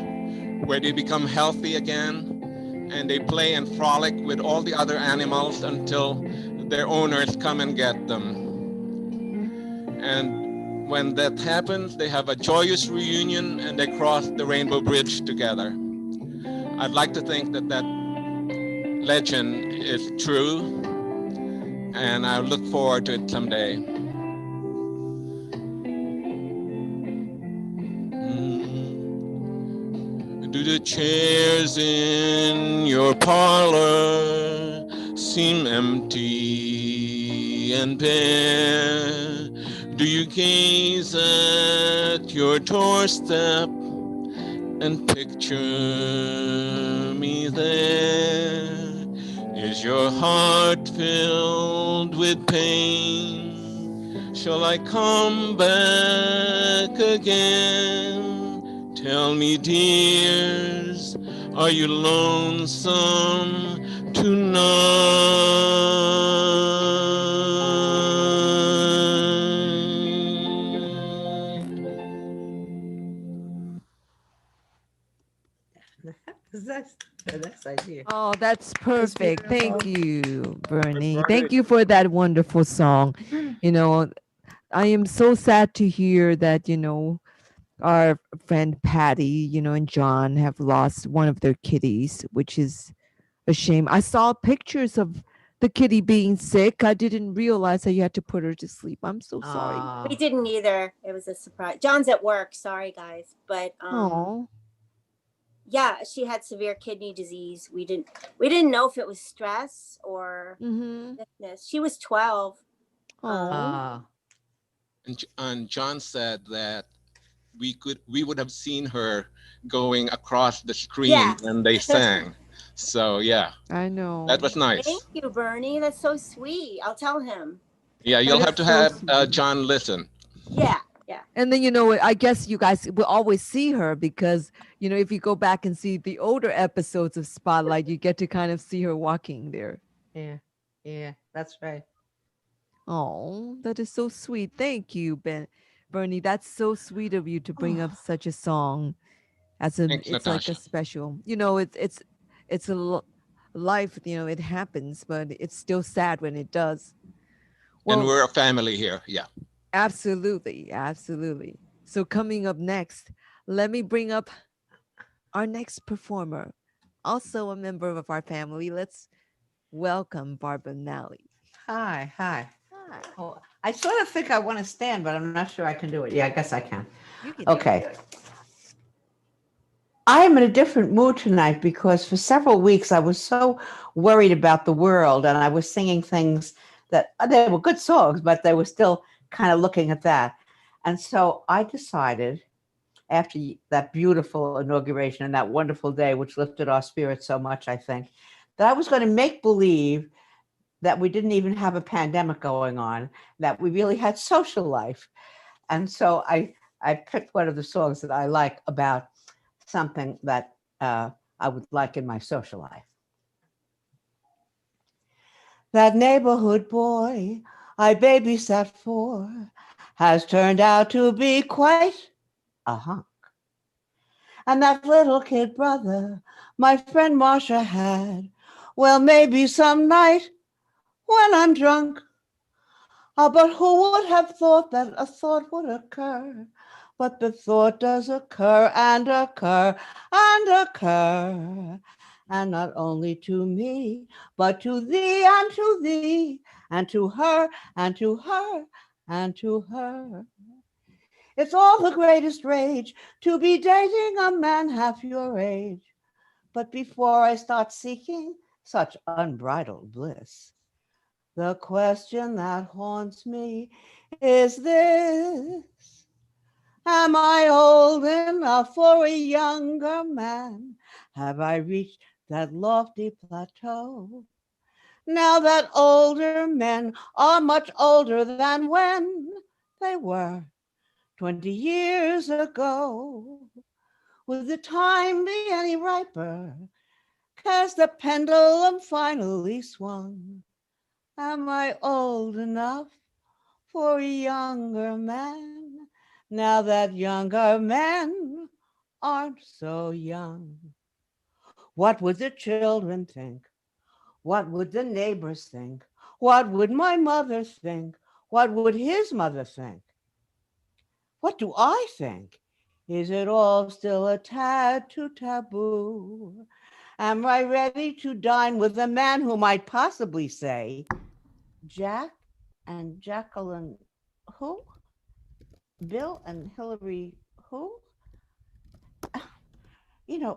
where they become healthy again, and they play and frolic with all the other animals until their owners come and get them. And when that happens, they have a joyous reunion and they cross the Rainbow Bridge together. I'd like to think that that legend is true, and I look forward to it someday. Do the chairs in your parlor seem empty and bare? Do you gaze at your doorstep and picture me there? Is your heart filled with pain? Shall I come back again? Tell me, dears, are you lonesome tonight? That's idea. Oh, that's perfect. Thank you, Bernie. Right. Thank you for that wonderful song. You know, I am so sad to hear that, our friend Patty, and John have lost one of their kitties, which is a shame. I saw pictures of the kitty being sick. I didn't realize that you had to put her to sleep. I'm so sorry. We didn't either. It was a surprise. John's at work. Sorry, guys. But Oh. yeah, she had severe kidney disease. We didn't know if it was stress or sickness. She was 12. And John said that we would have seen her going across the screen when they sang. So yeah, I know. that was nice. Thank you, Bernie. That's so sweet. I'll tell him. Yeah, you'll have to have John listen. Yeah. And then, I guess you guys will always see her because, if you go back and see the older episodes of Spotlight, you get to kind of see her walking there. Yeah, that's right. Oh, that is so sweet. Thank you, Bernie. That's so sweet of you to bring up such a song. Thanks, it's Natasha. like a special. It's a life. It happens, but it's still sad when it does. Well, and we're a family here. Yeah. Absolutely. So coming up next, let me bring up our next performer, also a member of our family. Let's welcome Barbara Malley. Hi. Oh, I sort of think I want to stand, but I'm not sure I can do it. Yeah, I guess I can. Okay. I am in a different mood tonight because for several weeks I was so worried about the world and I was singing things that they were good songs, but they were still kind of looking at that. And so I decided after that beautiful inauguration and that wonderful day, which lifted our spirits so much, I think, that I was going to make believe that we didn't even have a pandemic going on, that we really had social life. And so I picked one of the songs that I like about something that I would like in my social life. That neighborhood boy I babysat for has turned out to be quite a hunk. And that little kid brother my friend Marcia had, well, maybe some night when I'm drunk. But who would have thought that a thought would occur? But the thought does occur and occur and occur. And not only to me, but to thee and to thee, and to her and to her and to her. It's all the greatest rage to be dating a man half your age. But before I start seeking such unbridled bliss, the question that haunts me is this: am I old enough for a younger man? Have I reached that lofty plateau? Now that older men are much older than when they were 20 years ago. Will the time be any riper? 'Cause the pendulum finally swung. Am I old enough for a younger man? Now that younger men aren't so young. What would the children think? What would the neighbors think? What would my mother think? What would his mother think? What do I think? Is it all still a tad too taboo? Am I ready to dine with a man who might possibly say, Jack and Jacqueline, who? Bill and Hillary, who?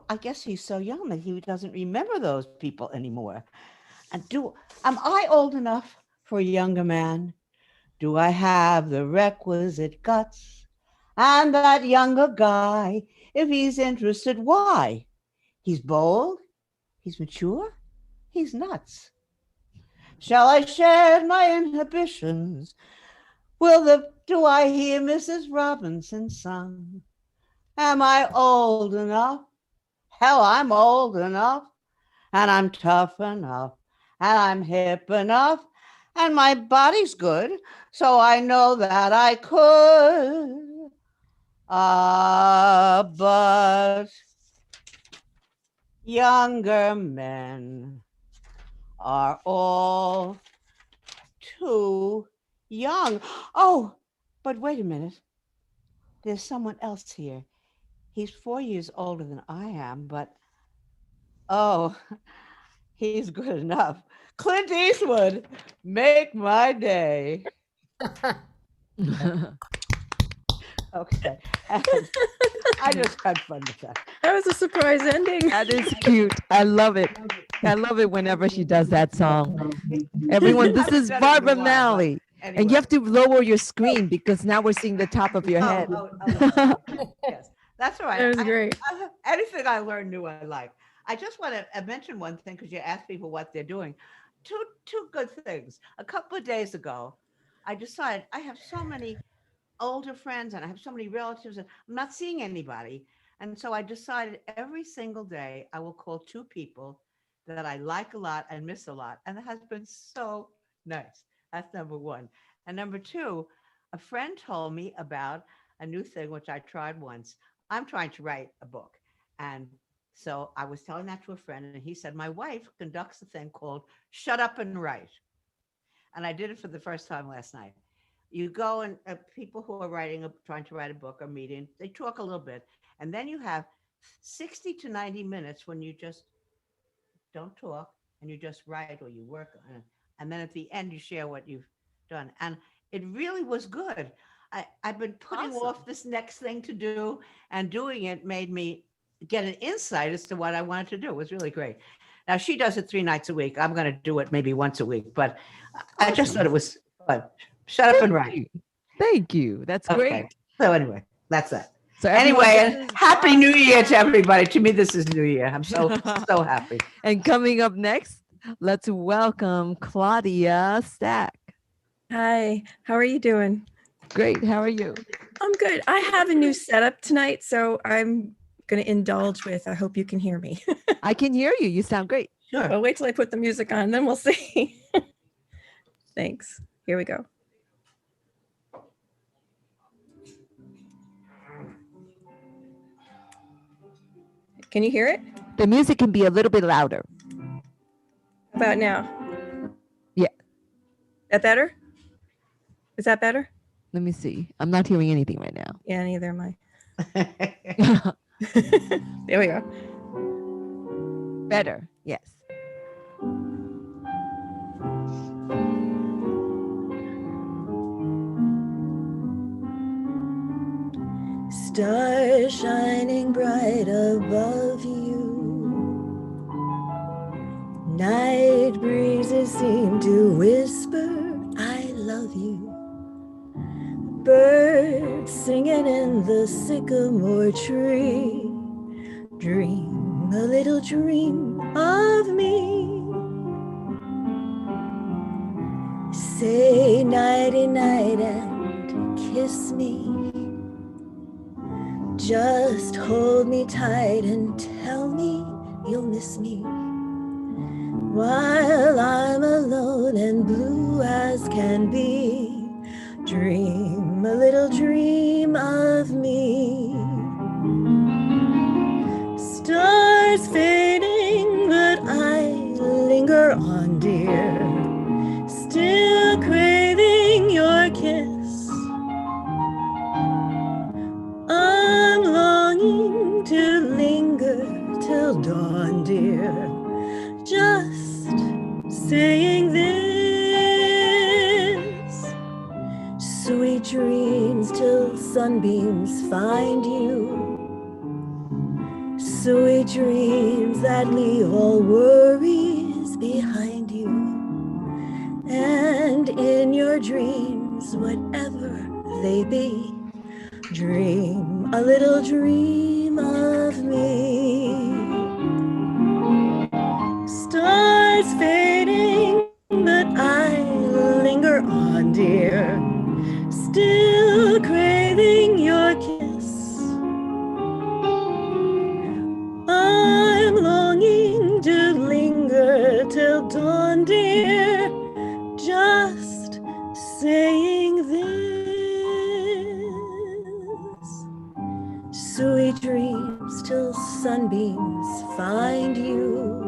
I guess he's so young that he doesn't remember those people anymore. And am I old enough for a younger man? Do I have the requisite guts? And that younger guy, if he's interested, why? He's bold, he's mature, he's nuts. Shall I shed my inhibitions? Do I hear Mrs. Robinson sung? Am I old enough? Hell, I'm old enough, and I'm tough enough, and I'm hip enough, and my body's good, so I know that I could. But younger men are all too young. Oh, but wait a minute. There's someone else here. He's 4 years older than I am, but he's good enough. Clint Eastwood, make my day. Okay. I just had fun with that. That was a surprise ending. That is cute. I love it. I love it whenever she does that song. Everyone, this is Barbara Malley. Anyway. And you have to lower your screen because now we're seeing the top of your head. Yes, that's all right. That was great. Anything I learned new I like. I just want to mention one thing because you asked people what they're doing. Two good things. A couple of days ago, I decided I have so many older friends and I have so many relatives and I'm not seeing anybody. And so I decided every single day I will call 2 people that I like a lot and miss a lot. And that has been so nice. That's number 1. And number 2, a friend told me about a new thing, which I tried once. I'm trying to write a book. And so I was telling that to a friend and he said, my wife conducts a thing called Shut Up and Write. And I did it for the first time last night. You go and people who are trying to write a book are meeting, they talk a little bit. And then you have 60 to 90 minutes when you just don't talk and you just write or you work on it. And then at the end, you share what you've done. And it really was good. I've been putting off this next thing to do, and doing it made me get an insight as to what I wanted to do. It was really great. Now, she does it 3 nights a week. I'm going to do it maybe once a week, but I just thought it was fun. Shut up and write. Thank you. That's great. Okay. So anyway, that's that. So anyway, happy New Year to everybody. To me, this is New Year. I'm so happy. And coming up next, let's welcome Claudia Stack. Hi, how are you doing? Great. How are you? I'm good. I have a new setup tonight, so I'm going to indulge with, I hope you can hear me. I can hear you. You sound great. Sure. Well, wait till I put the music on, then we'll see. Thanks. Here we go. Can you hear it? The music can be a little bit louder. About now? Yeah. That better? Is that better? Let me see. I'm not hearing anything right now. Yeah, neither am I. There we go. Better. Yes. Stars shining bright above you. Night breezes seem to whisper, I love you. Birds singing in the sycamore tree. Dream a little dream of me. Say nighty night and kiss me. Just hold me tight and tell me you'll miss me. While I'm alone and blue as can be, dream a little dream of me. Stars fading, but I linger on, dear. Still craving your kiss. I'm longing to linger till dawn, dear. Just saying this. Sweet dreams till sunbeams find you. Sweet dreams that leave all worries behind you. And in your dreams, whatever they be, dream a little dream of me. Stars fading, but I linger on, dear, still craving your kiss. I'm longing to linger till dawn, dear, just saying this. Sweet dreams till sunbeams find you.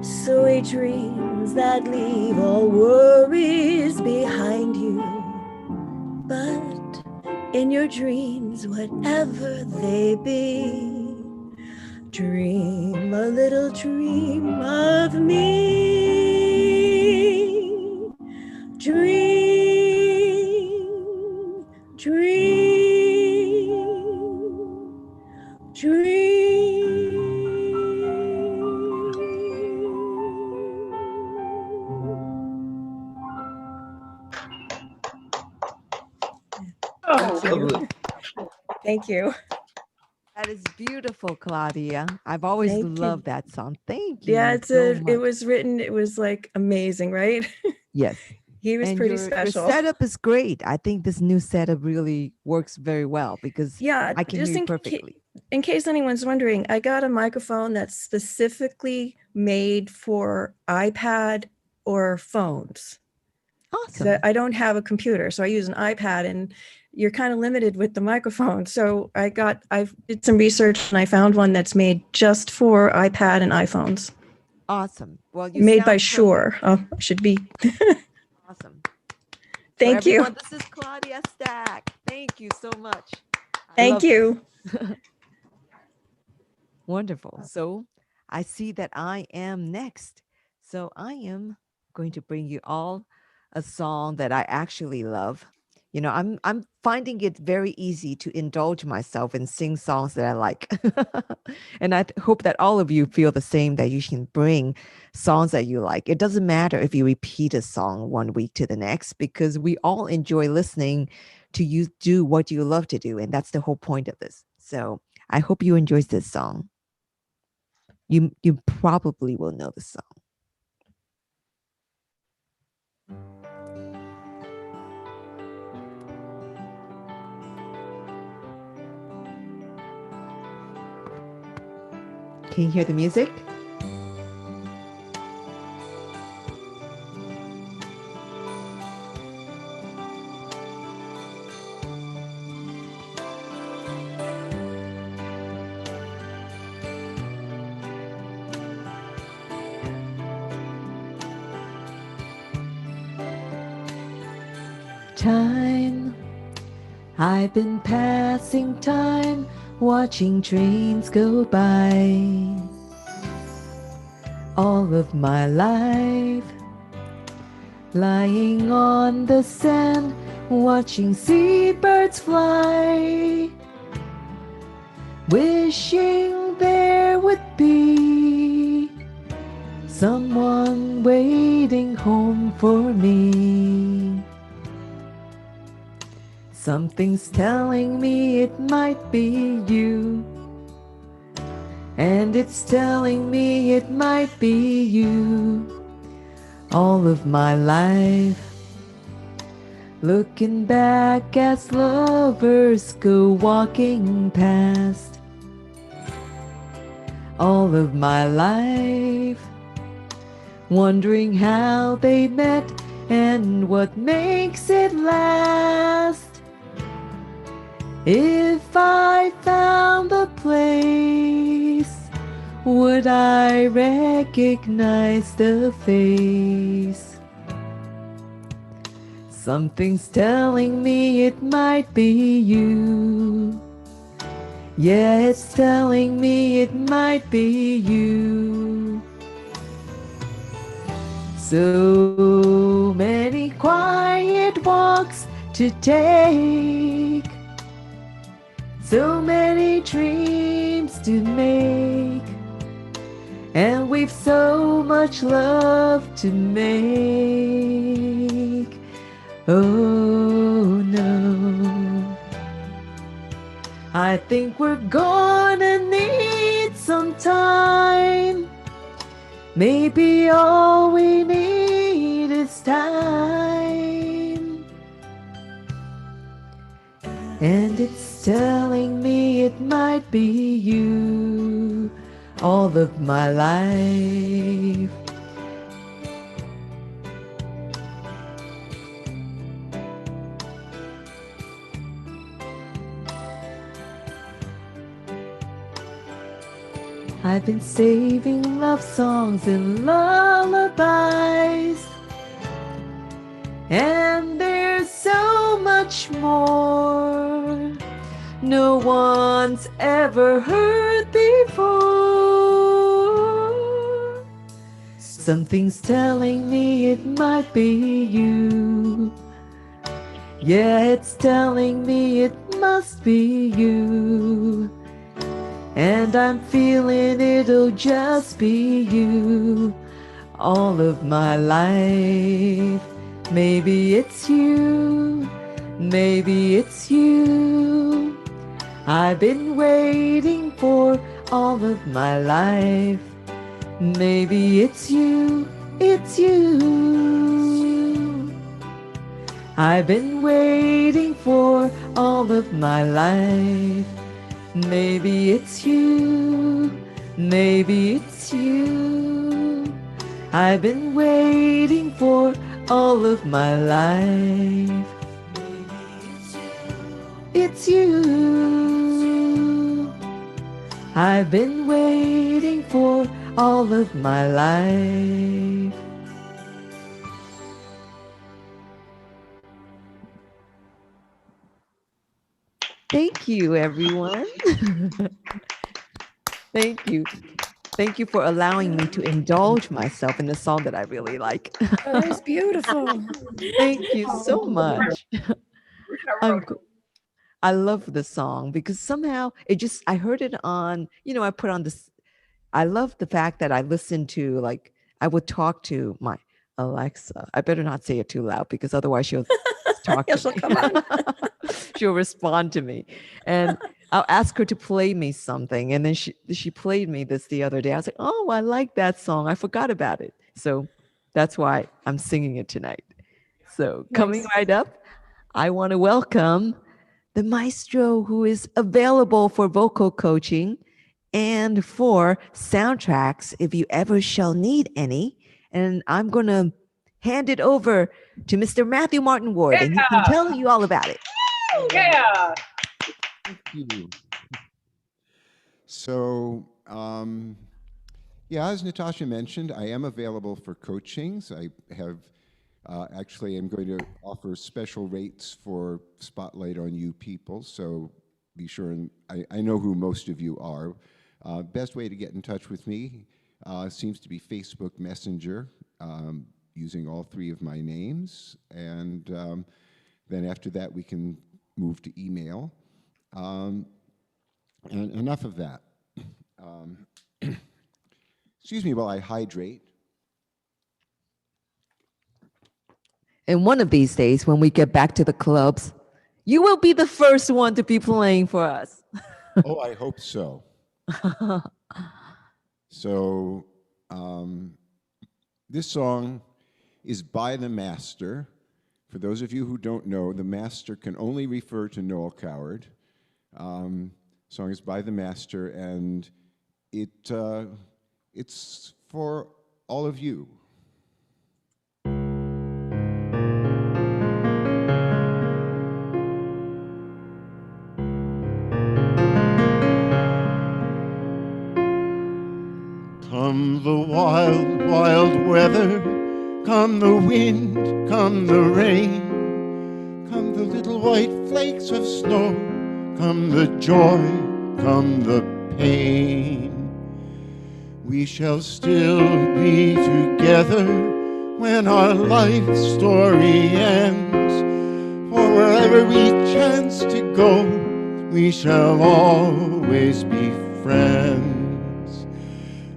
Sweet dreams that leave all worries behind you. But in your dreams, whatever they be, dream a little dream of me. Dream, dream, dream. Oh, Thank you. That is beautiful, Claudia. I've always Thank you. loved that song. Thank you. Yeah, so it much. was written, it was like amazing, right? Yes. He was And pretty your special. setup is great. I think this new setup really works very well because Yeah, I can just hear you in, perfectly. in case anyone's wondering, I got a microphone that's specifically made for iPad or phones. Awesome. I don't have a computer, so I use an iPad, and you're kind of limited with the microphone. So I did some research and I found one that's made just for iPad and iPhones. Awesome. Well, you Made by sound Shure. Oh, should be. awesome. Thank For you. everyone, this is Claudia Stack. Thank you so much. I Thank love you. this. Wonderful. So I see that I am next. So I am going to bring you all a song that I actually love. You know, I'm finding it very easy to indulge myself and sing songs that I like. And I hope that all of you feel the same, that you can bring songs that you like. It doesn't matter if you repeat a song one week to the next, because we all enjoy listening to you do what you love to do. And that's the whole point of this. So I hope you enjoy this song. You probably will know the song. Can you hear the music? Time, I've been passing time, watching trains go by. All of my life, lying on the sand, watching seabirds fly, wishing there would be someone waiting home for me. Something's telling me it might be you, and it's telling me it might be you. All of my life, looking back as lovers go walking past. All of my life, wondering how they met and what makes it last. If I found the place, would I recognize the face? Something's telling me it might be you. Yeah, it's telling me it might be you. So many quiet walks to take, so many dreams dreams to make, and we've so much love to make. Oh no, I think we're gonna need some time. Maybe all we need is time. And it's telling me it might be you all of my life. I've been saving love songs and lullabies, and there's so much more no one's ever heard before. Something's telling me it might be you. Yeah, it's telling me it must be you. And I'm feeling it'll just be you all of my life. Maybe it's you, maybe it's you. I've been waiting for all of my life. Maybe it's you, it's you. I've been waiting for all of my life. Maybe it's you, maybe it's you. I've been waiting for all of my life. It's you. I've been waiting for all of my life. Thank you, everyone. Thank you. Thank you for allowing me to indulge myself in a song that I really like. That was beautiful. Thank you so much. I love the song because somehow I heard it on, I put on this. I love the fact that I listened to, like, I would talk to my Alexa. I better not say it too loud because otherwise she'll talk to me. Come on. She'll respond to me, and I'll ask her to play me something, and then she played me this the other day. I was like, oh, I like that song. I forgot about it, so that's why I'm singing it tonight. So coming right up, I want to welcome the maestro who is available for vocal coaching and for soundtracks if you ever shall need any. And I'm going to hand it over to Mr. Matthew Martin Ward, and he can tell you all about it. Yeah. Thank you. So, as Natasha mentioned, I am available for coachings. I have actually, I'm going to offer special rates for Spotlight on You people. So be sure, and I know who most of you are. Best way to get in touch with me seems to be Facebook Messenger, using all three of my names. And then after that, we can move to email. And enough of that. Excuse me while I hydrate. And one of these days, when we get back to the clubs, you will be the first one to be playing for us. Oh, I hope so. So this song is by the master. For those of you who don't know, the master can only refer to Noel Coward. Song is by the master, and it's for all of you. Come the wild, wild weather, come the wind, come the rain, come the little white flakes of snow, come the joy, come the pain. We shall still be together when our life story ends. For wherever we chance to go, we shall always be friends.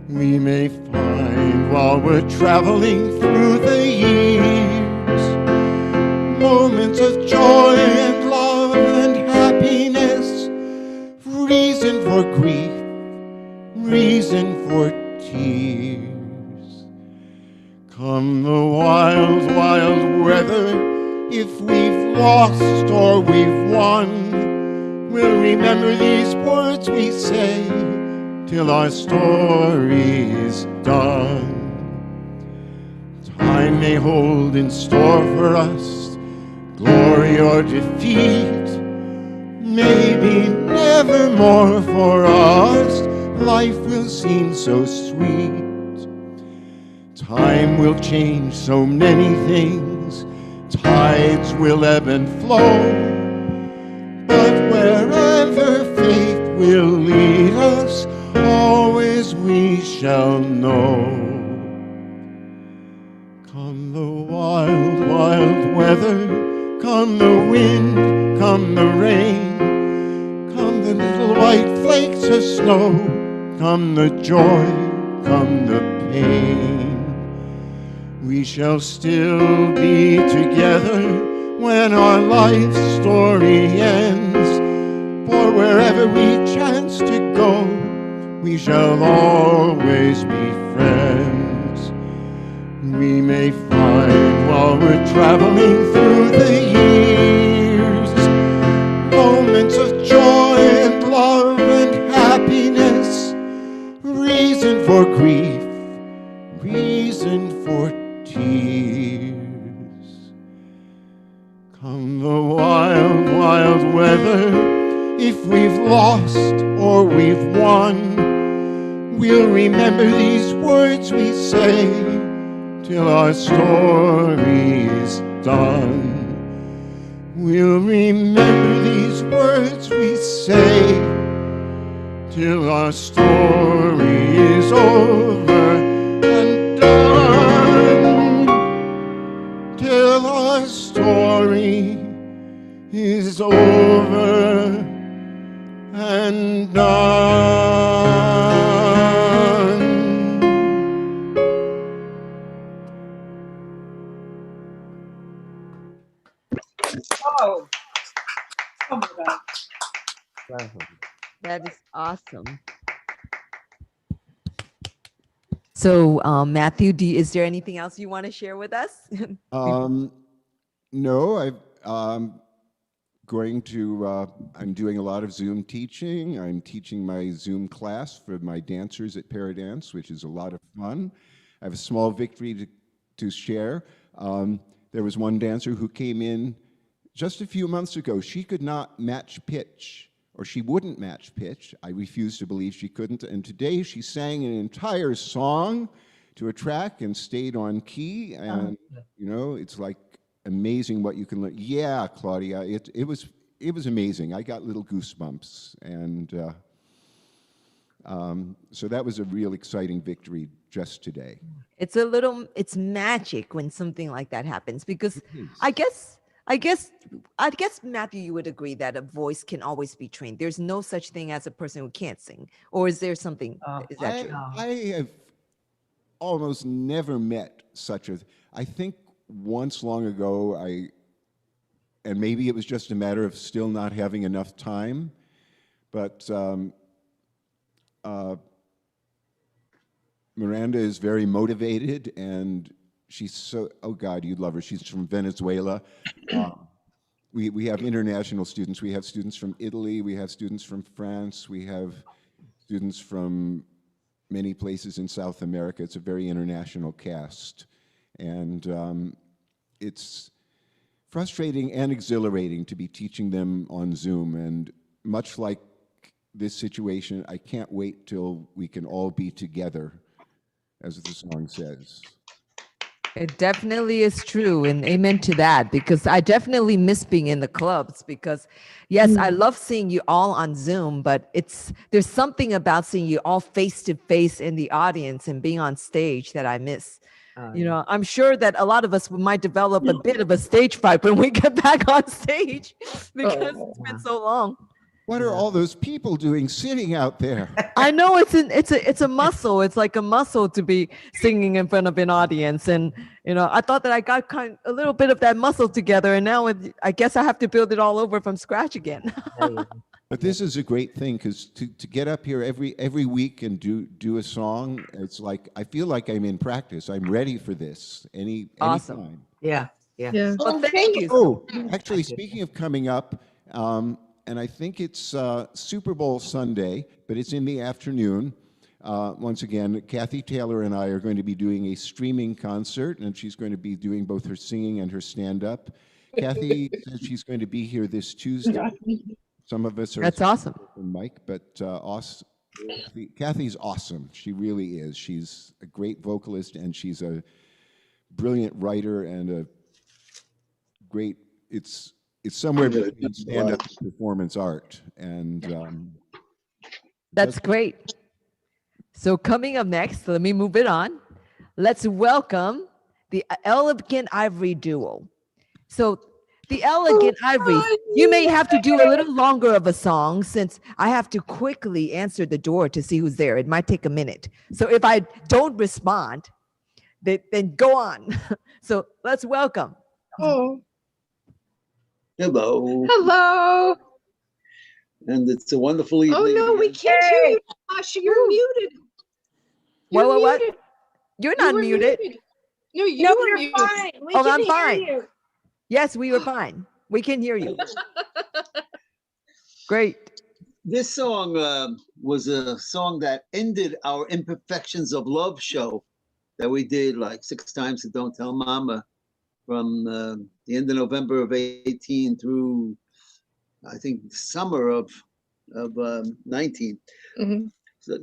We may find while we're traveling through the years moments of joy and love and happiness, reason for grief, reason for tears. Come the wild, wild weather, if we've lost or we've won, we'll remember these words we say till our story's done. Time may hold in store for us glory or defeat, maybe never more for us. Life will seem so sweet. Time will change so many things, tides will ebb and flow, but wherever fate will lead us, always we shall know. Come the wild, wild weather, come the wind, come the rain, come the little white flakes of snow, come the joy, come the pain. We shall still be together when our life story ends, for wherever we chance to go, we shall always be friends. We may find while we're traveling through the years moments of joy and love and happiness, reason for grief, reason for tears. Come the wild, wild weather, if we've lost or we've won, we'll remember these words we say till our story's done. We'll remember these words we say till our story is over and done. Till our story is over and done. Oh, oh my God. That is awesome. So, Matthew, is there anything else you want to share with us? No, I'm doing a lot of Zoom teaching. I'm teaching my Zoom class for my dancers at Paradance, which is a lot of fun. I have a small victory to share. There was one dancer who came in just a few months ago. She could not match pitch, or she wouldn't match pitch. I refused to believe she couldn't. And today she sang an entire song to a track and stayed on key. And, you know, it's like amazing what you can learn. Yeah, Claudia, it was amazing. I got little goosebumps. And so that was a real exciting victory just today. It's magic when something like that happens, because I guess, Matthew, you would agree that a voice can always be trained. There's no such thing as a person who can't sing. Or is there something, is that true? I have almost never met such a, I think once long ago, and maybe it was just a matter of still not having enough time, but Miranda is very motivated, and she's so, oh God, you'd love her. She's from Venezuela. We have international students. We have students from Italy. We have students from France. We have students from many places in South America. It's a very international cast. And it's frustrating and exhilarating to be teaching them on Zoom. And much like this situation, I can't wait till we can all be together, as the song says. It definitely is true, and amen to that, because I definitely miss being in the clubs, because yes, I love seeing you all on Zoom, but there's something about seeing you all face to face in the audience and being on stage that I miss. You know, I'm sure that a lot of us might develop a bit of a stage fright when we get back on stage because it's been so long. What are all those people doing sitting out there? I know it's a muscle. It's like a muscle to be singing in front of an audience, and I thought that I got a little bit of that muscle together, and now I guess I have to build it all over from scratch again. But this is a great thing because to get up here every week and do a song, it's like I feel like I'm in practice. I'm ready for this Awesome. anytime. Yeah. Well, thank you. Oh, actually, speaking of coming up, and I think it's Super Bowl Sunday, but it's in the afternoon. Once again, Kathy Taylor and I are going to be doing a streaming concert, and she's going to be doing both her singing and her stand-up. Kathy says she's going to be here this Tuesday. Some of us are. That's awesome. Mike, but Kathy's awesome. She really is. She's a great vocalist, and she's a brilliant writer and a great. It's somewhere between stand-up and performance art, and that's great. So coming up next, let me move it on. Let's welcome the Elegant Ivory Duo. So the Elegant Ivory, you may have to do a little longer of a song since I have to quickly answer the door to see who's there. It might take a minute. So if I don't respond, then go on. So let's welcome. Oh. Hello. Hello. And it's a wonderful evening. Oh no, we can't hear you, Natasha. You're muted. What? You're not muted. No, you're muted. Fine. We Oh, can I'm hear fine. you. Yes, we were fine. We can hear you. Great. This song was a song that ended our Imperfections of Love show that we did like 6 times to Don't Tell Mama from the end of November of 18 through, I think, summer of 19. Mm-hmm. So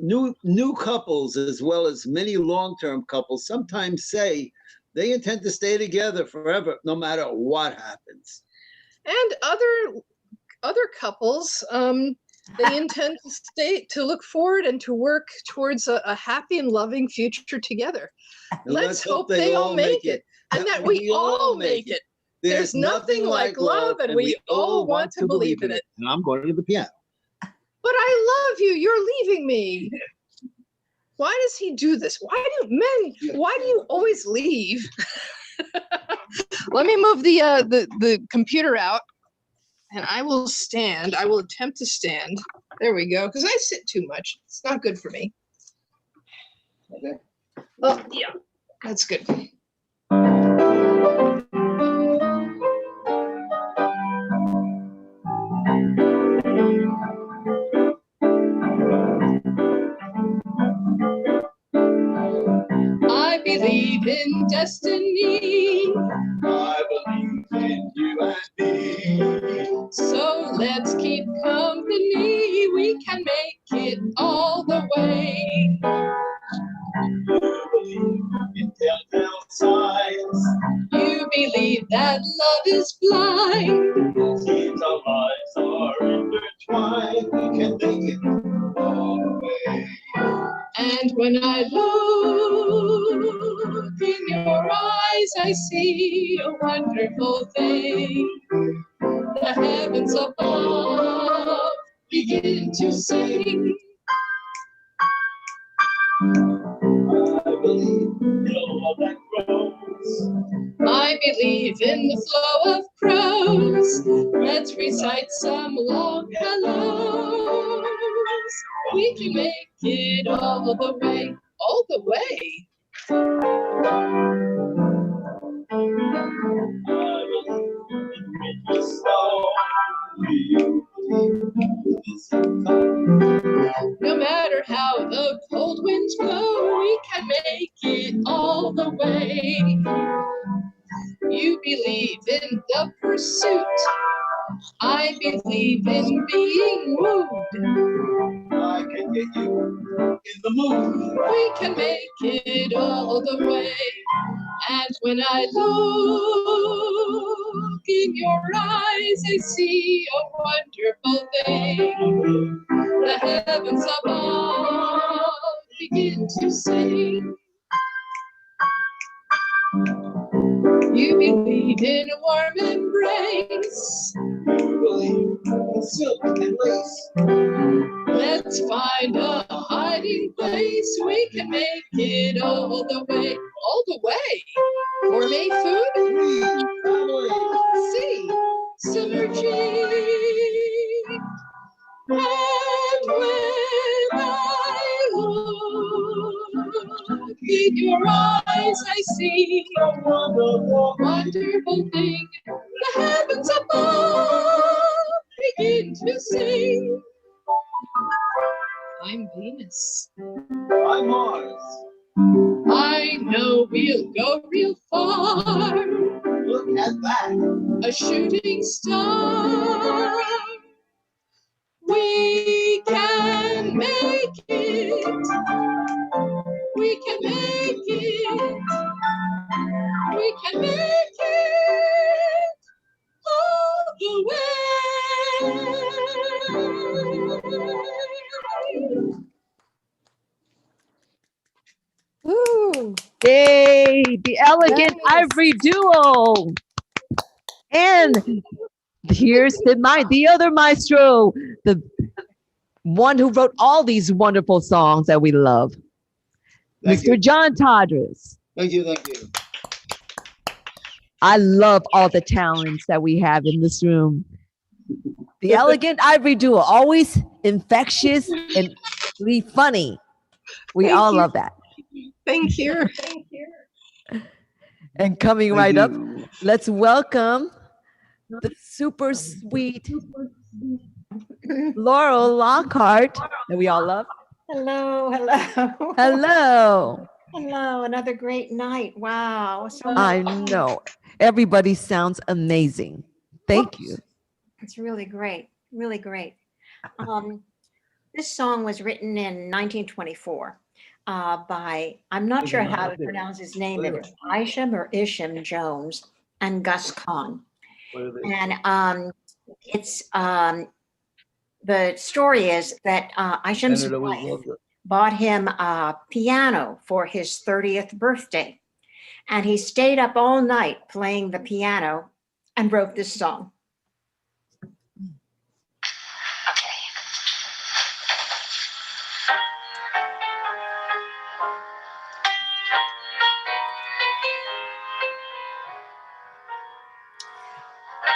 new couples, as well as many long-term couples, sometimes say they intend to stay together forever, no matter what happens. And other couples, they intend to look forward and to work towards a happy and loving future together. Let's hope they all make it, and that we all make it. There's nothing like love, and we all want to believe in it. And I'm going to the piano. But I love you. You're leaving me. Why does he do this? Why do you always leave? Let me move the computer out, and I will stand. I will attempt to stand. There we go, because I sit too much. It's not good for me. Okay. Oh, yeah, that's good. I believe in destiny. I believe in you and me. So let's keep company. We can make it all the way. You believe in telltale signs. You believe that love is blind. Seems our lives are intertwined. We can make it all the way. And when I look in your eyes, I see a wonderful thing. The heavens above begin to sing. I believe in a love that grows. I believe in the flow of prose. Let's recite some long hellos. We can make it all the way, all the way. No matter how the cold winds blow, we can make it all the way. You believe in the pursuit. I believe in being wooed. I can get you in the mood. We can make it all the way. And when I look in your eyes, I see a wonderful thing. The heavens above begin to sing. You believe in a warm embrace. Believe in silk and lace. Let's find a hiding place. We can make it all the way. All the way. Gourmet food. C. Synergy. And when I look in your eyes, I see a wonderful thing. The heavens above begin to sing. I'm Venus. I'm Mars. I know we'll go real far. Look at that. A shooting star. We can make it. We can make it. We can make it all the way. Woo! Yay! The elegant Ivory Duo. And here's the other maestro, the one who wrote all these wonderful songs that we love, Thank Mr. you. John Todris. Thank you, thank you. I love all the talents that we have in this room. The elegant Ivory Duo, always infectious and funny. We Thank all you. love that. Thank you. And coming right up, let's welcome the super sweet Laurel Lockhart that we all love. Hello, hello. Hello. Hello, another great night. Wow. So I know. Everybody sounds amazing. Thank you. It's really great. Really great. This song was written in 1924 by, I'm not sure how to pronounce his name, if it's Isham or Isham Jones and Gus Kahn. And it's the story is that Isham's wife bought him a piano for his 30th birthday. And he stayed up all night playing the piano and wrote this song.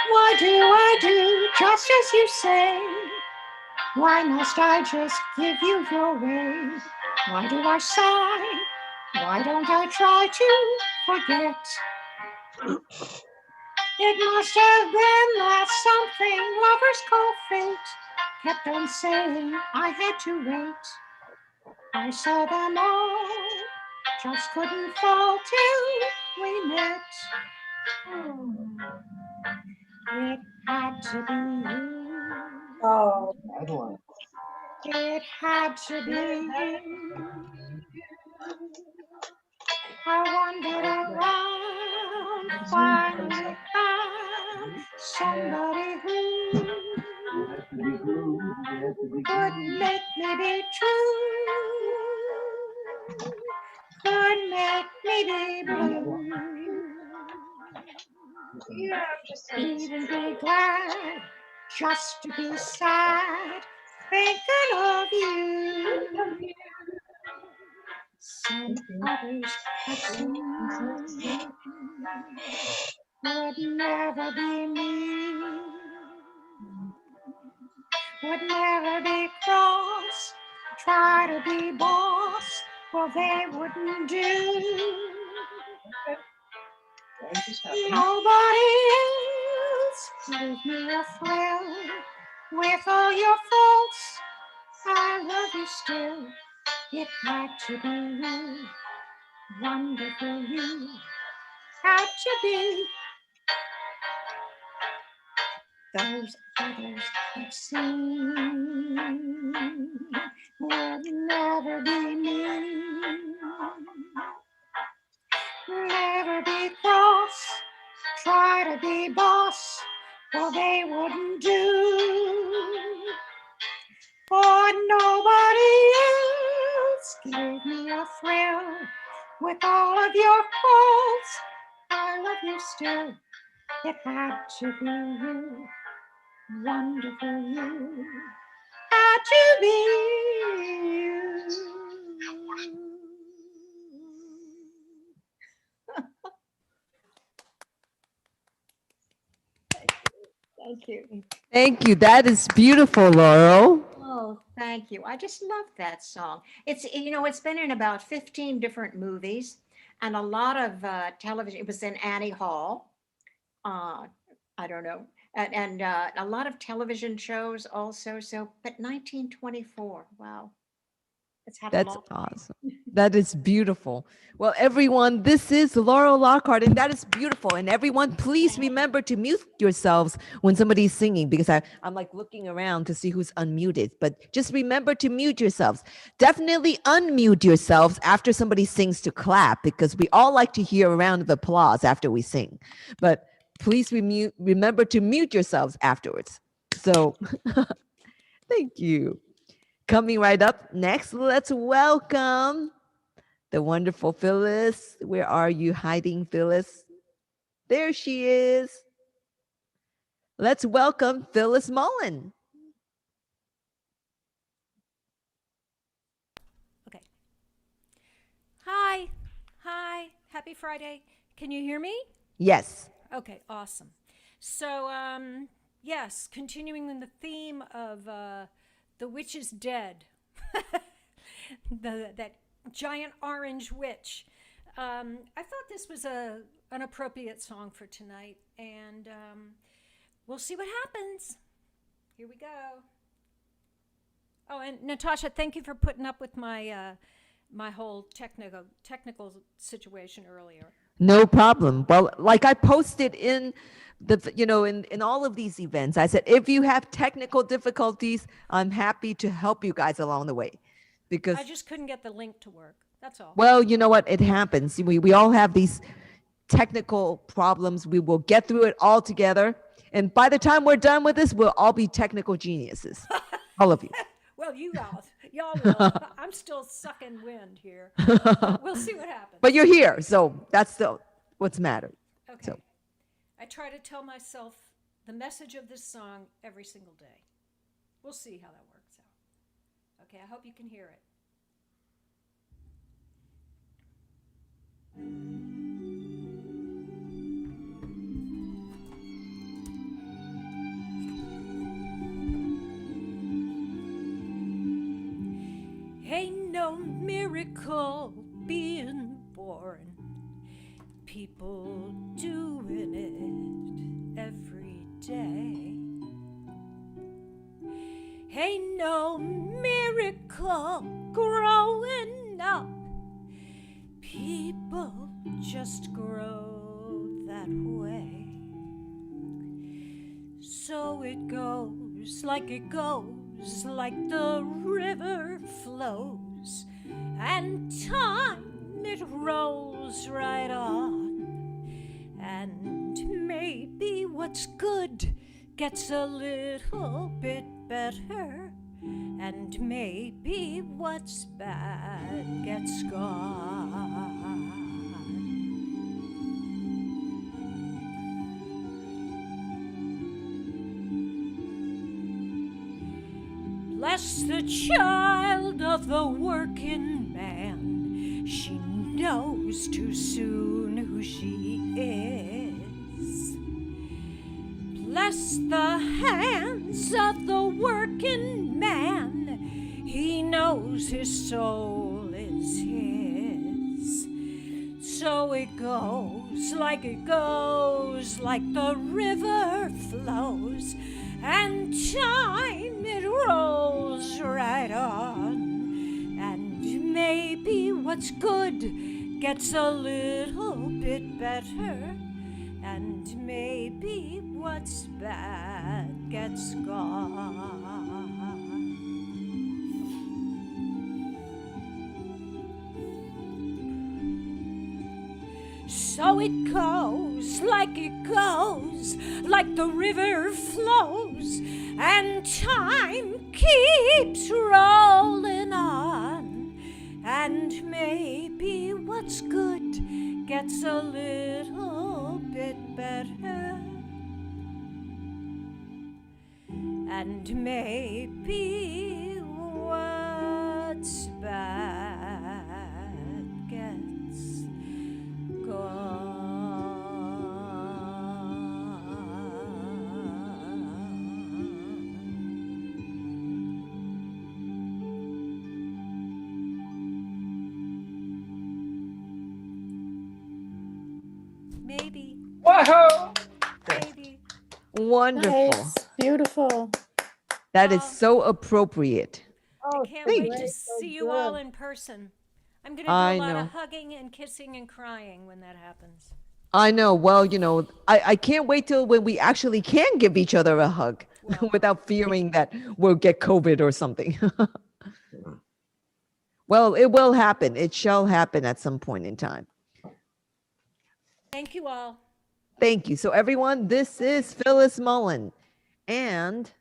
Why do I do just as you say? Why must I just give you your way? Why do I sigh? Why don't I try to forget? It must have been that something lovers call fate kept on saying I had to wait. I saw them all, just couldn't fall till we met. It had to be you. Oh, It had to be you. I wandered around, finally found somebody who could make me be true, could make me be blue. Even be glad, just to be sad, thinking of you. Some others have seen would never be me, would never be cross, try to be boss, well they wouldn't do. Nobody else gave me a thrill. With all your faults, I love you still. It had to be you, wonderful you, had to be. Those others I've seen would never be me, never be cross, try to be boss, well they wouldn't do. For nobody else gave me a thrill. With all of your faults, I I love you still. It had to be you, wonderful you. Had to be you. Thank you. Thank you. That is beautiful, Laurel. Oh, thank you. I just love that song. It's been in about 15 different movies and a lot of television. It was in Annie Hall. I don't know. And a lot of television shows also. So, but 1924, wow. It's had a That's long awesome. That is beautiful. Well, everyone, this is Laurel Lockhart, and that is beautiful. And everyone, please remember to mute yourselves when somebody's singing, because I'm like looking around to see who's unmuted. But just remember to mute yourselves. Definitely unmute yourselves after somebody sings to clap, because we all like to hear a round of applause after we sing. But please remember to mute yourselves afterwards. So thank you. Coming right up next, let's welcome the wonderful Phyllis. Where are you hiding, Phyllis? There she is. Let's welcome Phyllis Mullen. Okay. Hi. Hi. Happy Friday. Can you hear me? Yes. Okay, awesome. So, yes, continuing in the theme of The Witch is Dead. That giant orange witch. I thought this was an appropriate song for tonight, and we'll see what happens. Here we go. Oh, and Natasha, thank you for putting up with my my whole technical situation earlier. No problem. Well, like I posted in in all of these events, I said, if you have technical difficulties, I'm happy to help you guys along the way, because I just couldn't get the link to work. That's all. well, you know what? It happens. We all have these technical problems. We will get through it all together. And by the time we're done with this, we'll all be technical geniuses. All of you. Well, y'all will. I'm still sucking wind here. We'll see what happens. But you're here, so that's what's mattered. Okay. So. I try to tell myself the message of this song every single day. We'll see how that works out. Okay, I hope you can hear it. Ain't no miracle being born, people doing it every day. Ain't no miracle growing up, people just grow that way. So it goes like the river flows, and time it rolls right on. And maybe what's good gets a little bit better, and maybe what's bad gets gone. Bless the child of the working man, she knows too soon who she is. Bless the hands of the working man, he knows his soul is his. So it goes like the river flows, and time it rolls right on. And maybe what's good gets a little bit better, and maybe what's bad gets gone. So it goes like the river flows, and time keeps rolling on. And maybe what's good gets a little better, and maybe what's bad gets maybe. Whoa! Maybe. Wonderful. Nice. Beautiful. That is so appropriate. Oh, I can't thank wait you. to see you all in person. I'm going to do I a lot know. of hugging and kissing and crying when that happens. I know. Well, I can't wait till when we actually can give each other a hug without fearing that we'll get COVID or something. Well, it will happen. It shall happen at some point in time. Thank you all. Thank you. So everyone, this is Phyllis Mullen. And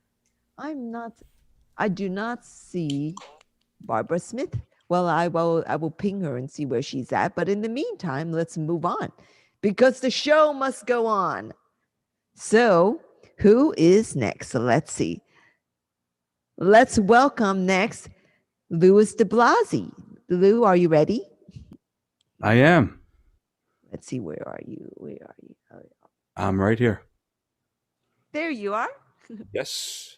I do not see Barbara Smith. Well, I will ping her and see where she's at. But in the meantime, let's move on because the show must go on. So who is next? So let's see. Let's welcome next Louis de Blasi. Lou, are you ready? I am. Let's see. Where are you? Where are you? Oh, I'm right here. there you are. Yes.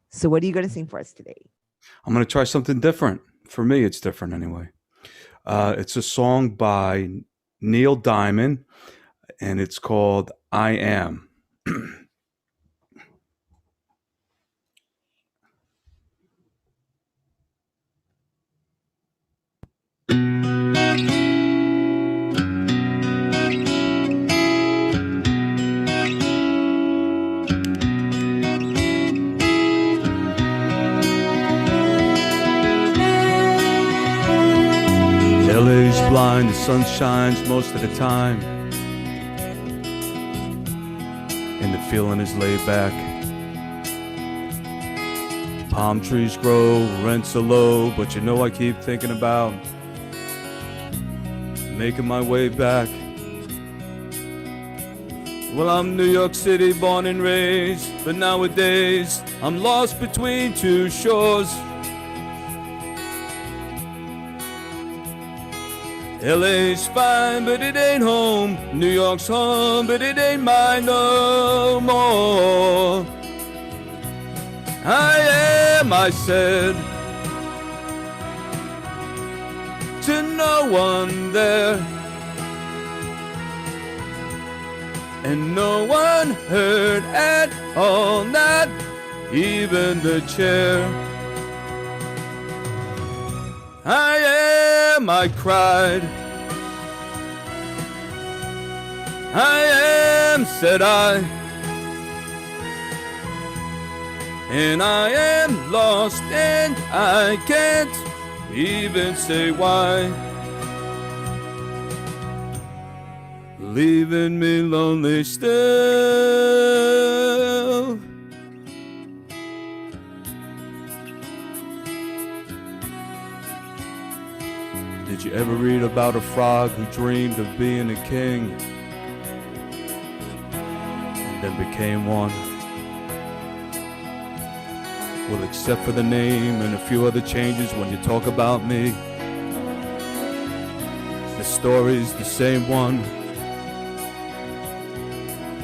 So what are you going to sing for us today? I'm going to try something different. For me, it's different anyway. It's a song by Neil Diamond, and it's called I Am. LA's blind, the sun shines most of the time, and the feeling is laid back. Palm trees grow, rents are low, but you know I keep thinking about making my way back. Well, I'm New York City born and raised, but nowadays I'm lost between two shores. LA's fine, but it ain't home. New York's home, but it ain't mine no more. I am, I said, to no one there, and no one heard at all, not even the chair. I am, I cried. I am, said I. And I am lost and I can't even say why. Leaving me lonely still. Did you ever read about a frog who dreamed of being a king and then became one? Well, except for the name and a few other changes when you talk about me, the story's the same one.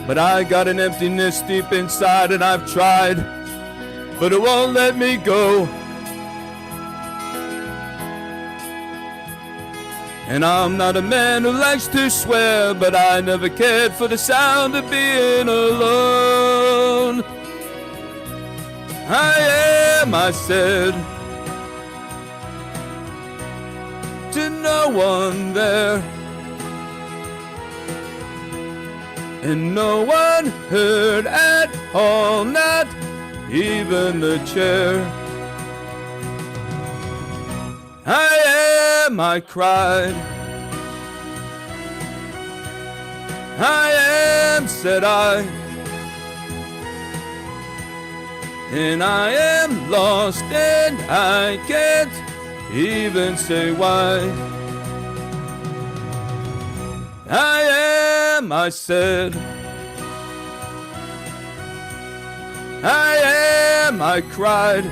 But I got an emptiness deep inside and I've tried, but it won't let me go. And I'm not a man who likes to swear, but I never cared for the sound of being alone. I am, I said, to no one there, and no one heard at all, not even the chair. I am, I cried. I am, said I. And I am lost and I can't even say why. I am, I said. I am, I cried.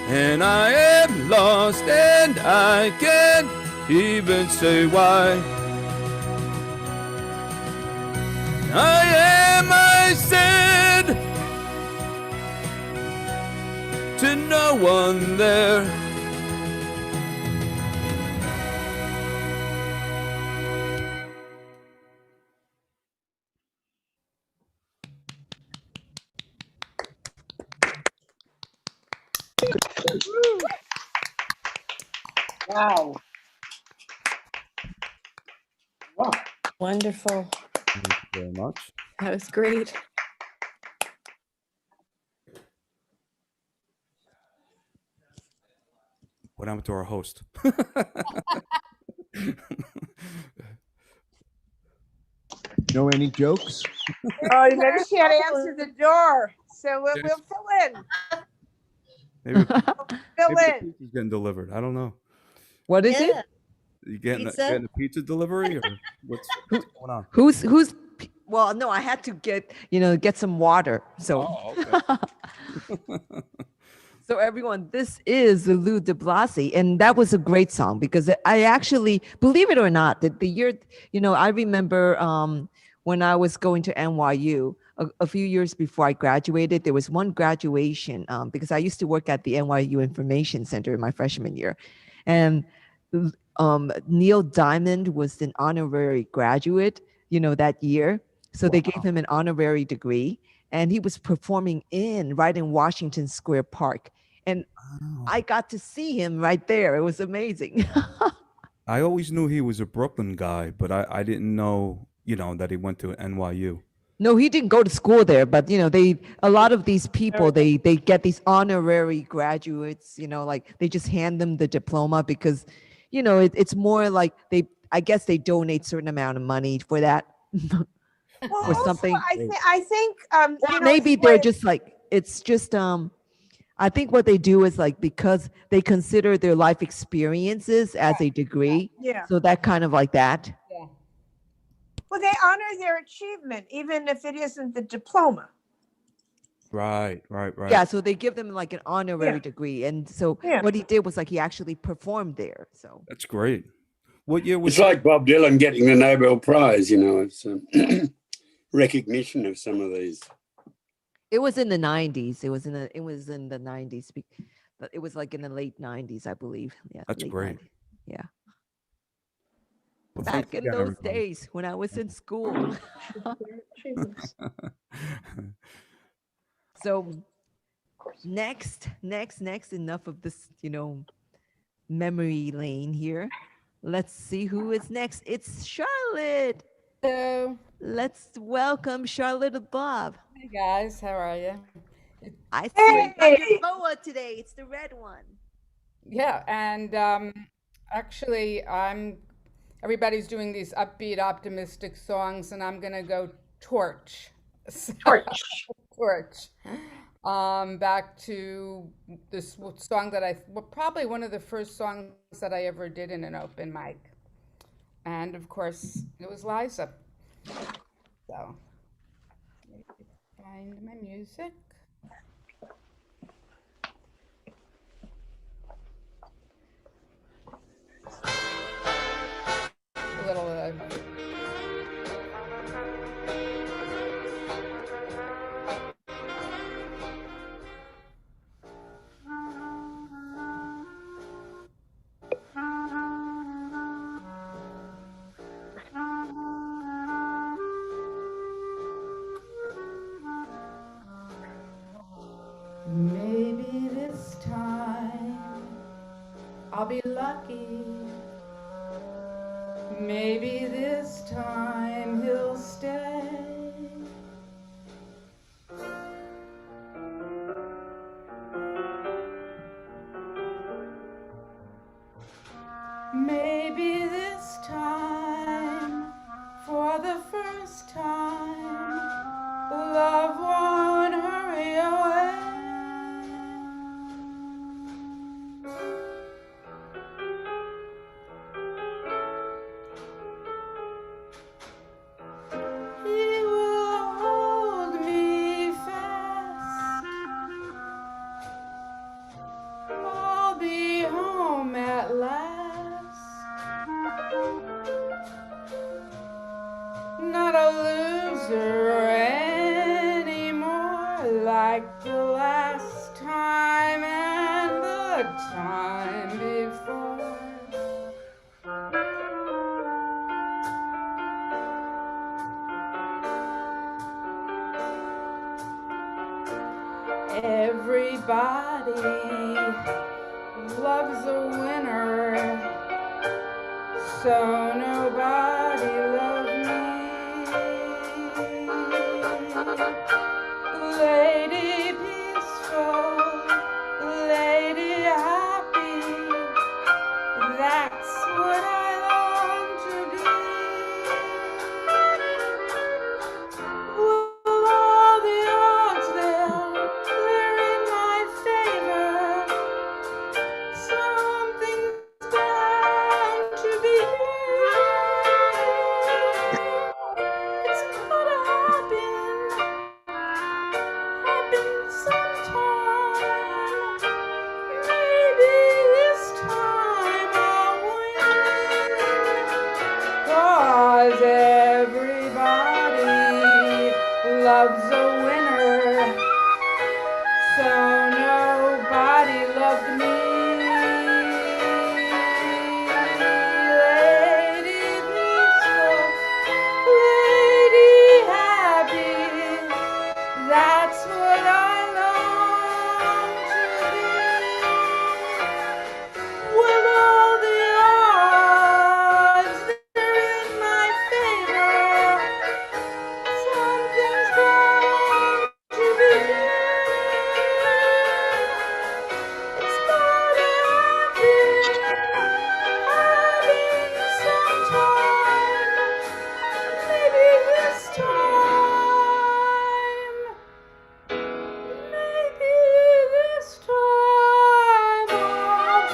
And I am lost and I can't even say why. I am, I said, to no one there. Wow. Wow. Wonderful. Thank you very much. That was great. What happened to our host? Know any jokes? Oh, maybe she had answered the door. So we'll fill in. Maybe, Fill maybe the in. pizza's getting delivered. I don't know. What is it? You getting Pizza? getting a pizza delivery or what's going on? Who's well, no, I had to get some water. So So everyone, this is the Lou de Blasi, and that was a great song because I actually, believe it or not, that the year, I remember when I was going to NYU a few years before I graduated, there was one graduation because I used to work at the NYU Information Center in my freshman year, and Neil Diamond was an honorary graduate, that year. So they gave him an honorary degree, and he was performing right in Washington Square Park. And I got to see him right there. It was amazing. I always knew he was a Brooklyn guy, but I didn't know, that he went to NYU. No, he didn't go to school there, but a lot of these people, they get these honorary graduates, like they just hand them the diploma because, it's more like I guess they donate certain amount of money for that. Well, or something. I think Maybe they're just like, it's just I think what they do is like because they consider their life experiences as a degree. Yeah. So that kind of like that. Yeah. Well, they honor their achievement, even if it isn't the diploma. Right. Yeah, so they give them like an honorary degree. And so what he did was like he actually performed there. So That's great. What year was It's like Bob Dylan getting the Nobel Prize, it's recognition of some of these. it was in the 90s. It was in the 90s. But it was like in the late 90s, I believe. Yeah. That's late great. 90s. Yeah. Well, Back thanks in again, those everybody. days when I was in school. So next, enough of this, memory lane here. Let's see who is next. It's Charlotte. Hello. Let's welcome Charlotte Bob. Hey guys, how are you? I see your boa today. It's the red one. Yeah, and actually, everybody's doing these upbeat, optimistic songs, and I'm gonna go torch. Torch. Back to this song that probably one of the first songs that I ever did in an open mic, and of course it was Liza. So, find my music. A little. Maybe this time I'll be lucky. Maybe this time he'll stay. Maybe this time, for the first time, love won't hurry away. the last time and the time before. Everybody loves a winner, so nobody loved me. Lady peaceful, lady happy, that's what I long to be. Will all the odds they're in my favor, something's bound to be. It's gotta happen sometime. Maybe this time I'll win. 'Cause everybody loves a winner, so nobody loved me. Lady peaceful, lady happy, that's what I long to be. Will all the odds they're in my favor, something's bound to be. It's gotta happen sometime. Maybe this time. Maybe this time I'll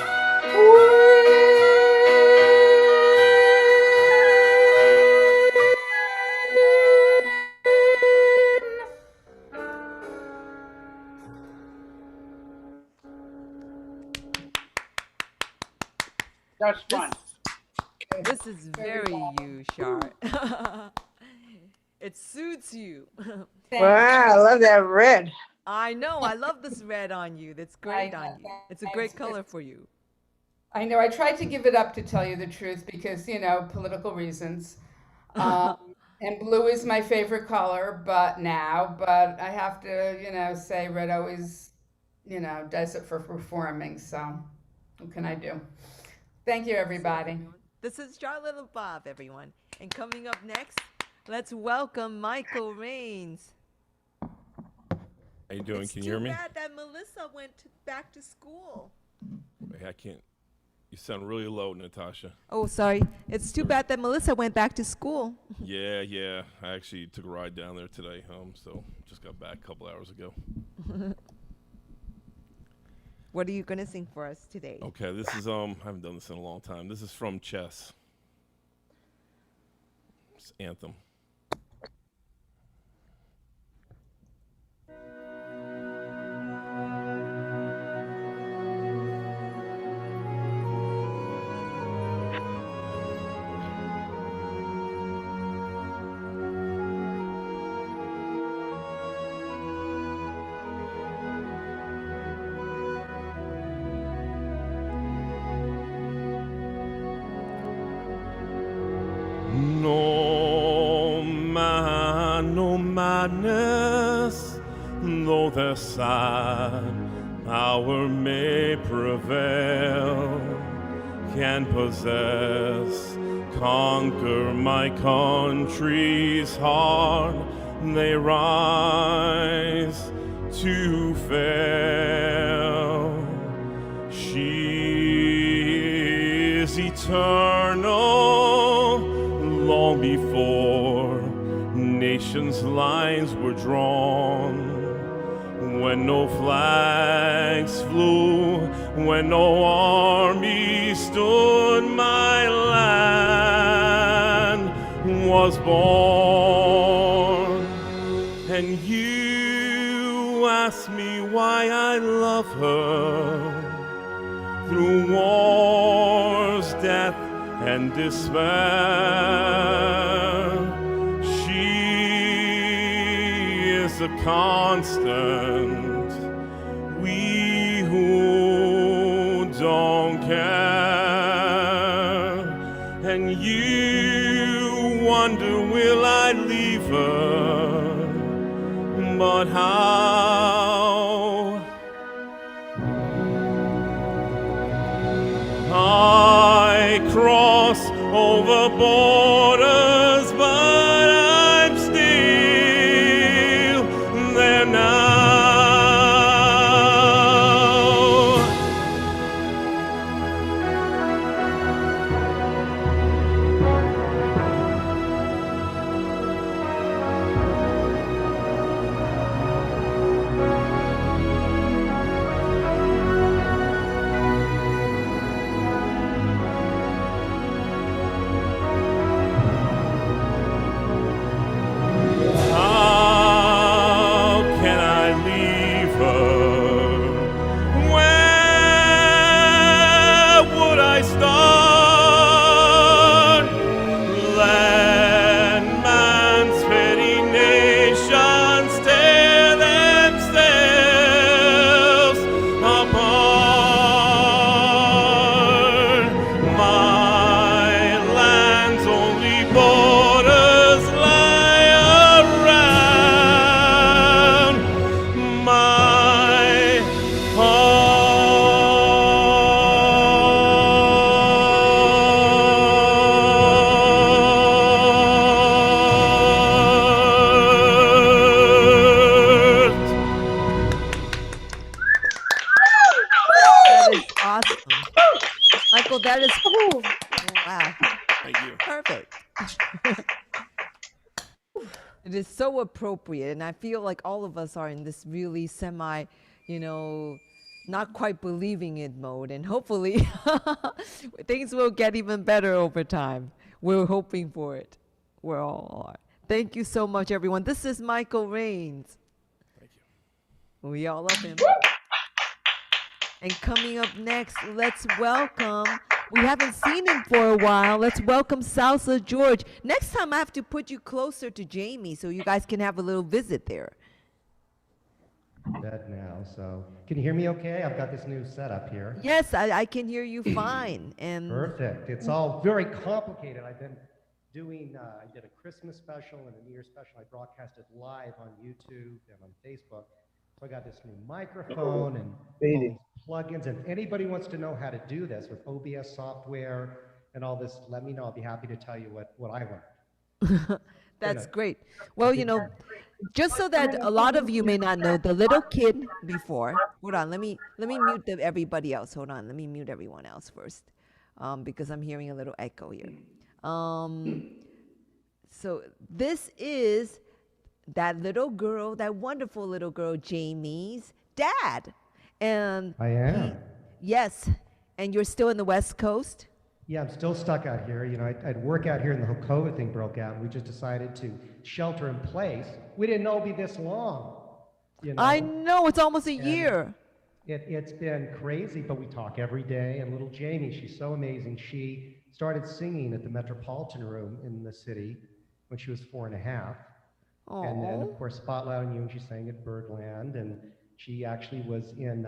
That's fun. This is very you, Char. It suits you. Wow, I love that red. I know. I love this red on you. That's great I know, on you. It's a great color for you. I know I tried to give it up, to tell you the truth, because, political reasons. And blue is my favorite color, but I have to, say red always, does it for performing. So what can I do? Thank you, everybody. This is Charlotte and Bob, everyone. And coming up next, let's welcome Michael Rains. How you doing? It's Can you hear me? too bad that Melissa went back to school. I can't. You sound really low, Natasha. Oh, sorry. It's too bad that Melissa went back to school. Yeah. I actually took a ride down there today, so just got back a couple hours ago. What are you going to sing for us today? Okay, this is I haven't done this in a long time. This is from Chess. It's Anthem. No madness, though the sad power may prevail, can possess, conquer my country's heart. They rise to fail. She is eternal, long before nations' lines were drawn. When no flags flew, when no army stood, my land was born. And you ask me why I love her. Through wars, death, and despair, she is a constant over borders, but I'm still there now. How can I leave her? Where would I start? Landman's petty nations tear themselves apart. My land's only borders lie around my That is awesome. Michael, that is wow. Thank you. Perfect. It is so appropriate, and I feel like all of us are in this really semi, not quite believing it mode, and hopefully things will get even better over time. We're hoping for it. We all are. Thank you so much, everyone. This is Michael Rains. Thank you. We all love him. And coming up next, let's welcome, we haven't seen him for a while. Let's welcome Salsa George. Next time I have to put you closer to Jamie so you guys can have a little visit there. Bed now, so can you hear me okay? I've got this new setup here. Yes, I can hear you fine. And Perfect. It's all very complicated. I've been doing, I did a Christmas special and a New Year's special. I broadcasted live on YouTube and on Facebook. So I got this new microphone and all these plugins. And if anybody wants to know how to do this with OBS software and all this, let me know. I'll be happy to tell you what I learned. that's great. Well, just so that a lot of you may not know, the little kid before, hold on, let me mute everybody else. Hold on, let me mute everyone else first, because I'm hearing a little echo here. So this is that little girl, that wonderful little girl, Jamie's dad. And I am. Yes, and you're still in the West Coast? Yeah, I'm still stuck out here. I'd work out here and the whole COVID thing broke out. And we just decided to shelter in place. We didn't know it'd be this long. I know, it's almost a year. It's been crazy, but we talk every day. And little Jamie, she's so amazing. She started singing at the Metropolitan Room in the city when she was 4.5. And then, of course, Spotlight on You, and she sang at Birdland. And she actually was in,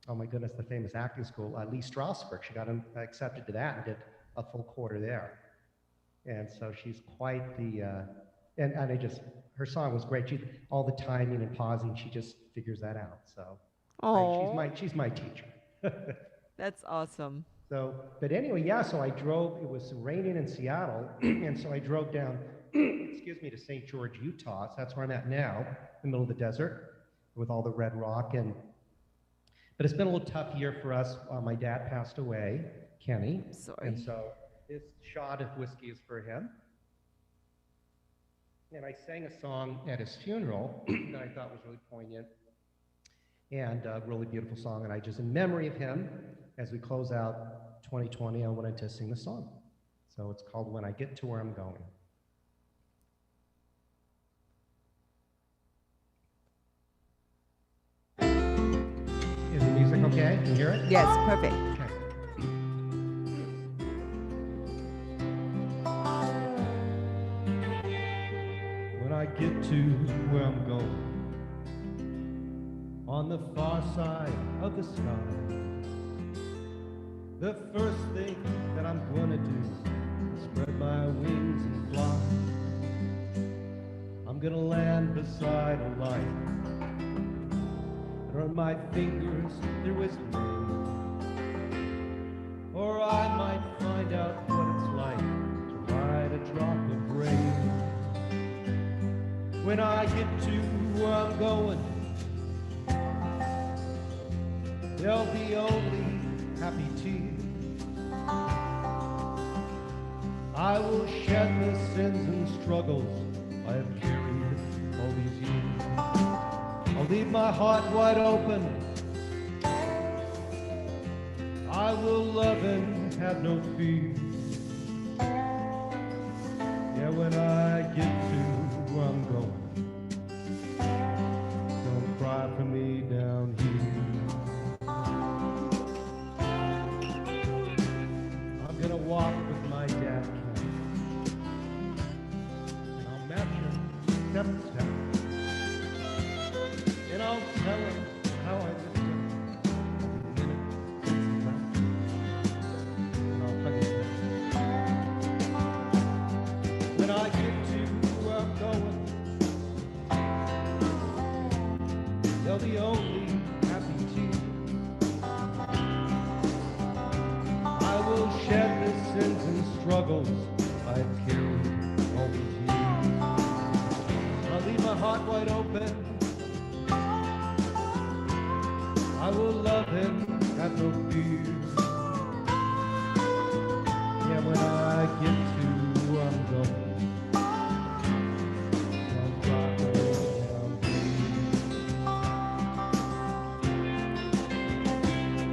oh my goodness, the famous acting school, Lee Strasberg. She got accepted to that and did a full quarter there. And so she's quite the, and her song was great. All the timing and pausing, she just figures that out. So she's my teacher. That's awesome. So, but anyway, yeah, so I drove, it was raining in Seattle, and so I drove down, excuse me, to St. George, Utah. So that's where I'm at now, in the middle of the desert, with all the red rock. But it's been a little tough year for us. My dad passed away, Kenny. Sorry. And so this shot of whiskey is for him. And I sang a song at his funeral that I thought was really poignant and a really beautiful song. And I just, in memory of him, as we close out 2020, I wanted to sing the song. So it's called When I Get to Where I'm Going. Is the music okay? Can you hear it? Yes, perfect. Okay. When I get to where I'm going, on the far side of the sky, the first thing that I'm gonna do is spread my wings and fly. I'm gonna land beside a light, run my fingers through his mane, or I might find out what it's like drop of rain. When I get to where I'm going, there'll be only happy tears. I will shed the sins and struggles I have carried all these years. I'll leave my heart wide open. I will love and have no fear. Yeah, when I get to where I'm going, don't cry for me down here. I'm gonna walk with my dad, and I'll match him step to step, and I'll tell him how I miss him every minute since he left, and I'll hug his neck. When I get to where I'm going, they'll be only happy tears. I will shed the sins and struggles I've carried all these years. I'll leave my heart wide open. I will love him, have no fear. Yeah, when I get to where I'm going, don't cry for me down here.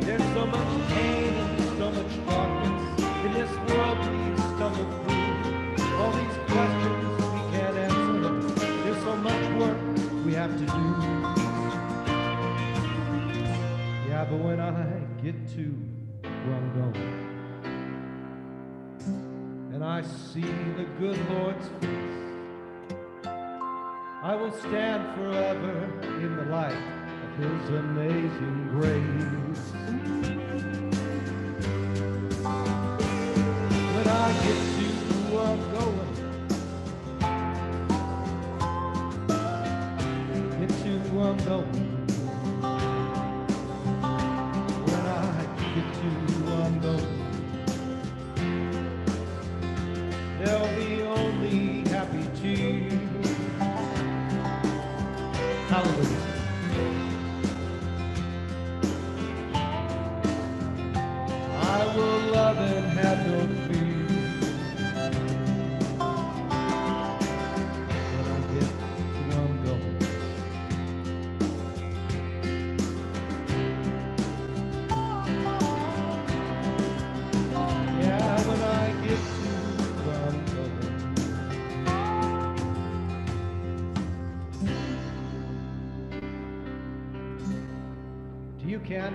There's so much pain and so much darkness in this world we stumble through. All these questions we can't answer. There's so much work we have to do. Yeah, but when I get to where I'm going, and I see the good Lord's face, I will stand forever in the light of his amazing grace. When I get to where I'm going, get to where I'm going. When I get to where I'm going, there'll be only happy tears. Hallelujah. I will love and have no fear. When I get to where I'm going, yeah, when I get to where I'm going. Do you, Ken?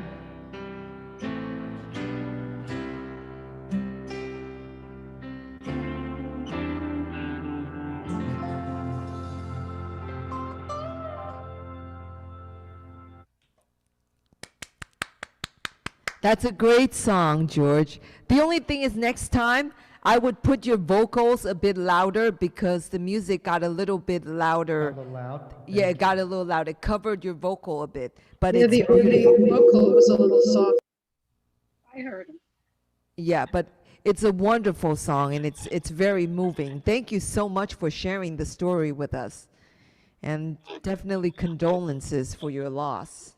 That's a great song, George. The only thing is next time I would put your vocals a bit louder because the music got a little bit louder. A little loud. Yeah, it got a little loud. It covered your vocal a bit, but Yeah, it's the beautiful. vocal was a little soft. I heard him. Yeah, but it's a wonderful song and it's very moving. Thank you so much for sharing the story with us. And definitely condolences for your loss.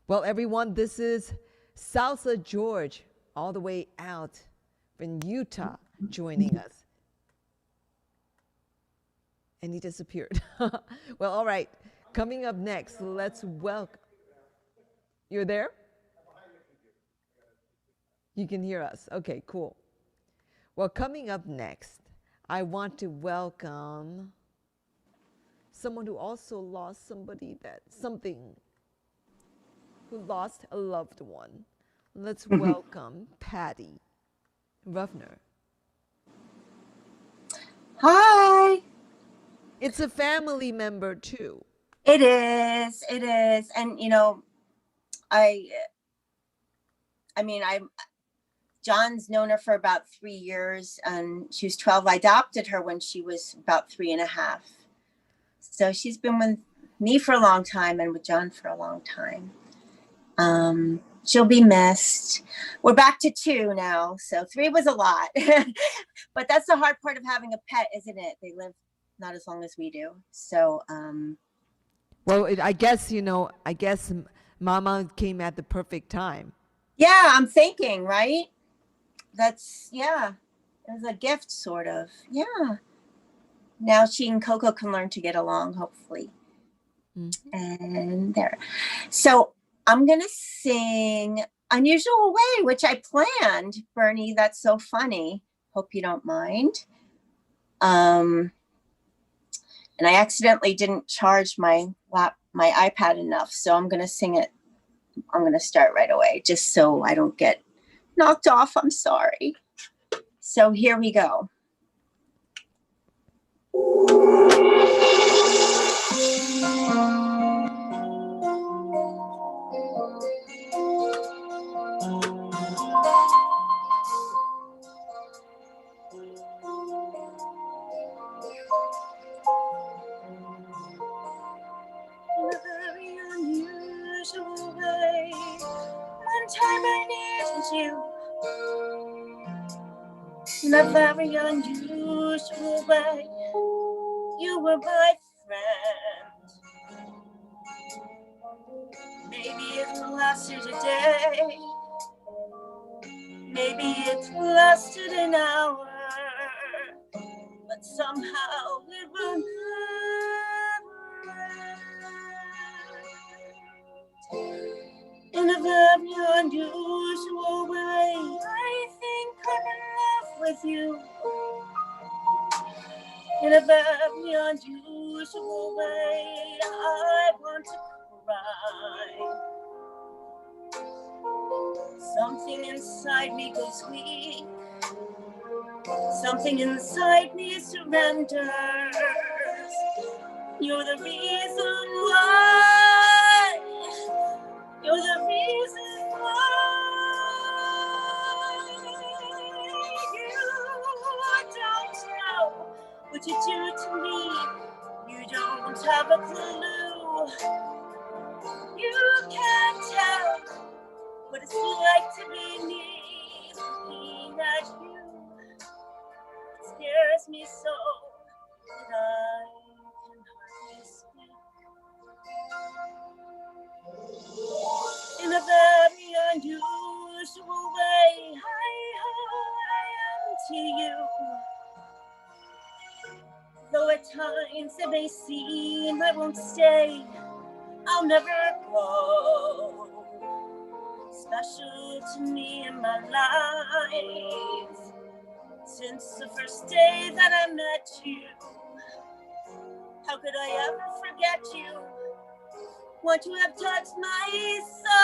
Well, everyone, this is Salsa George, all the way out from Utah, joining us. And he disappeared. Well, all right. Coming up next, let's welcome. You're there? You can hear us. Okay, cool. Well, coming up next, I want to welcome someone who also lost something, who lost a loved one. Let's welcome Patty Rovner. Hi. It's a family member too. It is. It is. And you know, John's known her for about 3 years, and she was 12. I adopted her when she was about 3.5. So she's been with me for a long time and with John for a long time. she'll be missed. We're back to 2 now, so 3 was a lot. But that's the hard part of having a pet, isn't it? They live not as long as we do. So, Well, I guess, Mama came at the perfect time. yeah, I'm thinking, right? That's, yeah, it was a gift, sort of. Yeah. Now she and Coco can learn to get along, hopefully. And there. So I'm going to sing Unusual Way, which I planned. Bernie, that's so funny. Hope you don't mind. And I accidentally didn't charge my iPad enough, so I'm going to sing it. I'm going to start right away, just so I don't get knocked off. I'm sorry. So here we go. Way. One time I needed you in a very unusual way. You were my friend. Maybe it lasted a day. Maybe it lasted an hour. But somehow it will never end. In a very unusual way, I think I'm in love with you. In a very unusual way, I want to cry. Something inside me goes weak. Something inside me surrenders. You're the reason why. You're the reason why. You don't know what you do to me. You don't have a clue. You can't tell what it's like to be me. Looking at you scares me so that I can hardly speak. In a very unusual way, who I am to you. Though at times it may seem I won't stay, I'll never go. Special to me in my life. Since the first day that I met you, how could I ever forget you? What you have touched my soul.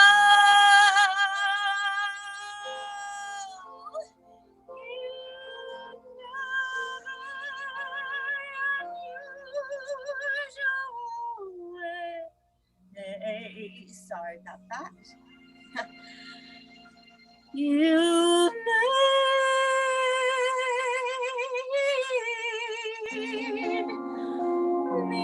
Sorry about that. You made me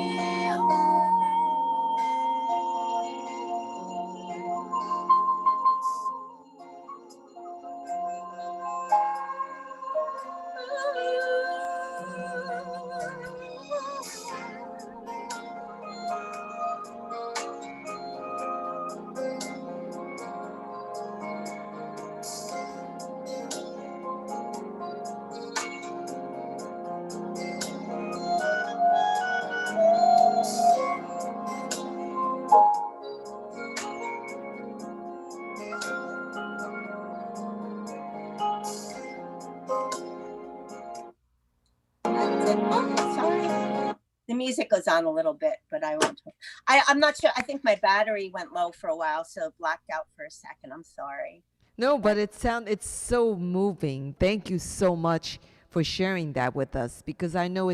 The music goes on a little bit, but I won't. I'm not sure. I think my battery went low for a while, so it blacked out for a second. I'm sorry. No, but it's so moving. Thank you so much for sharing that with us, because I know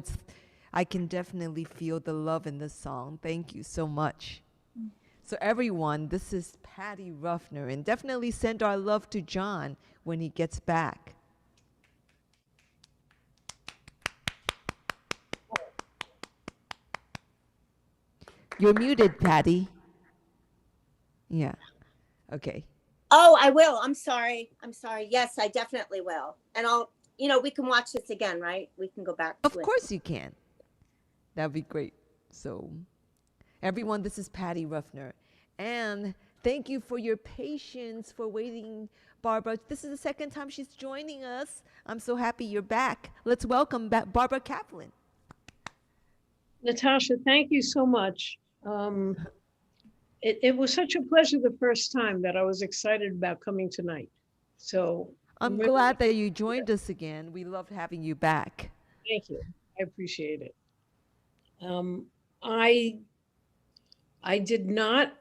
I can definitely feel the love in this song. Thank you so much. So everyone, this is Patty Rovner, and definitely send our love to John when he gets back. You're muted, Patty. Yeah. Okay. Oh, I will. I'm sorry. Yes, I definitely will. And we can watch this again, right? We can go back to Of course you can. That'd be great. So, everyone, this is Patty Rovner. And thank you for your patience for waiting, Barbara. This is the second time she's joining us. I'm so happy you're back. Let's welcome back Barbara Kaplan. Natasha, thank you so much. It was such a pleasure the first time that I was excited about coming tonight. So I'm glad that you joined us again. We loved having you back. Thank you. I appreciate it. I did not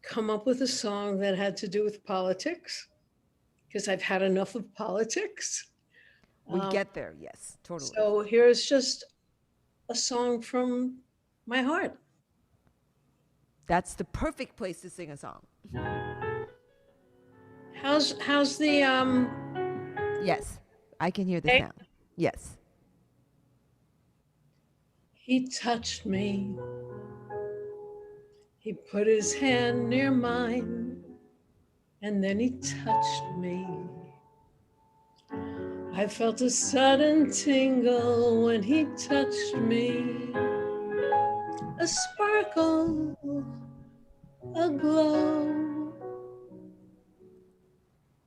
come up with a song that had to do with politics because I've had enough of politics. We get there, yes, totally. So here's just a song from my heart. That's the perfect place to sing a song. How's the Yes, I can hear the okay? sound. Yes. He touched me. He put his hand near mine, and then he touched me. I felt a sudden tingle when he touched me. A sparkle, a glow.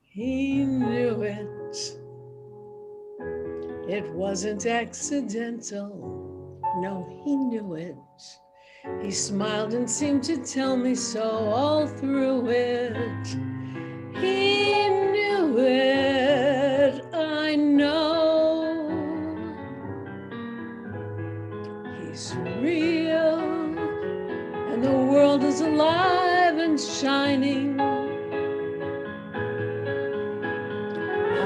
He knew it. It wasn't accidental. No, he knew it. He smiled and seemed to tell me so all through it. He knew it, I know. He's real, and the world is alive and shining.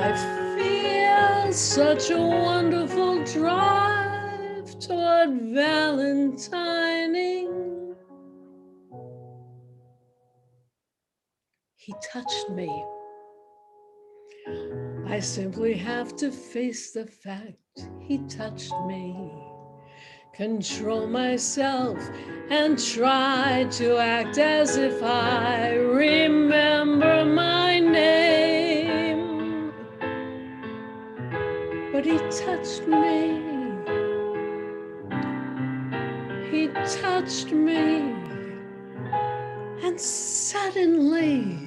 I feel such a wonderful drive toward Valentining. He touched me. I simply have to face the fact he touched me. Control myself and try to act as if I remember my name. But he touched me. He touched me. And suddenly,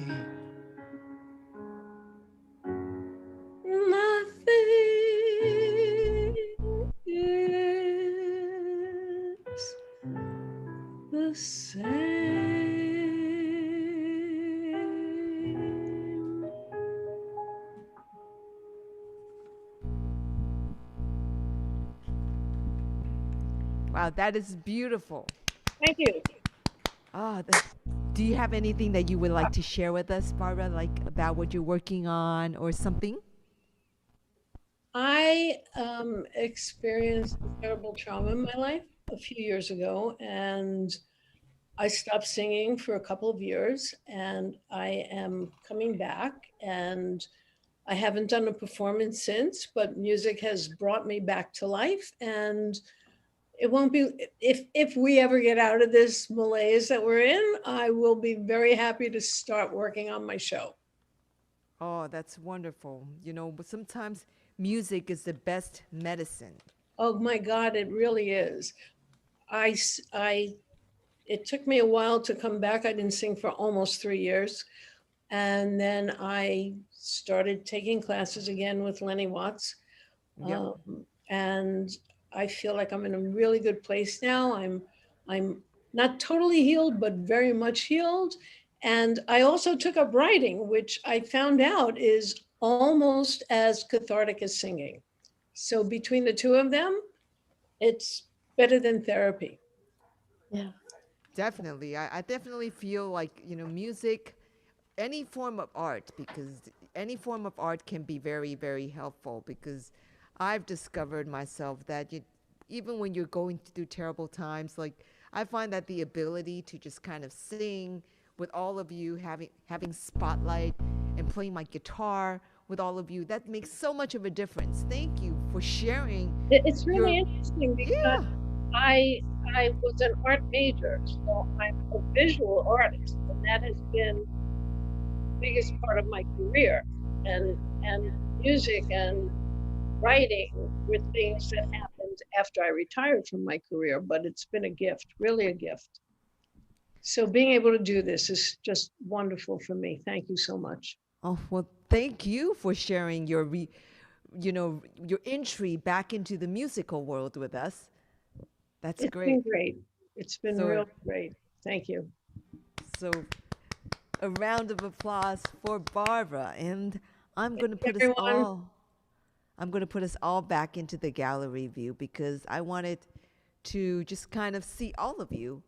nothing is the same. Wow, that is beautiful. Thank you. Oh, do you have anything that you would like to share with us, Barbara, like about what you're working on or something? I experienced a terrible trauma in my life a few years ago, and I stopped singing for a couple of years, and I am coming back, and I haven't done a performance since, but music has brought me back to life, and it won't be, if we ever get out of this malaise that we're in, I will be very happy to start working on my show. Oh, that's wonderful. You know, but sometimes music is the best medicine. Oh my God, it really is. It took me a while to come back. I didn't sing for almost 3 years. And then I started taking classes again with Lenny Watts. Yep. And I feel like I'm in a really good place now. I'm not totally healed, but very much healed. And I also took up writing, which I found out is almost as cathartic as singing. So between the two of them, it's better than therapy. Yeah. Definitely. I definitely feel like, you know, music, any form of art, because any form of art can be very, very helpful, because I've discovered myself that even when you're going through terrible times, like I find that the ability to just kind of sing with all of you, having spotlight and playing my guitar with all of you, that makes so much of a difference. Thank you for sharing. It's really interesting because I was an art major, so I'm a visual artist, and that has been biggest part of my career, and music and writing were things that happened after I retired from my career, but it's been a gift, really a gift. So being able to do this is just wonderful for me. Thank you so much. Oh, well, thank you for sharing your, your entry back into the musical world with us. That's It's great. been great. It's been So- real great. Thank you. So a round of applause for Barbara. And I'm going to put everyone. I'm going to put us all back into the gallery view because I wanted to just kind of see all of you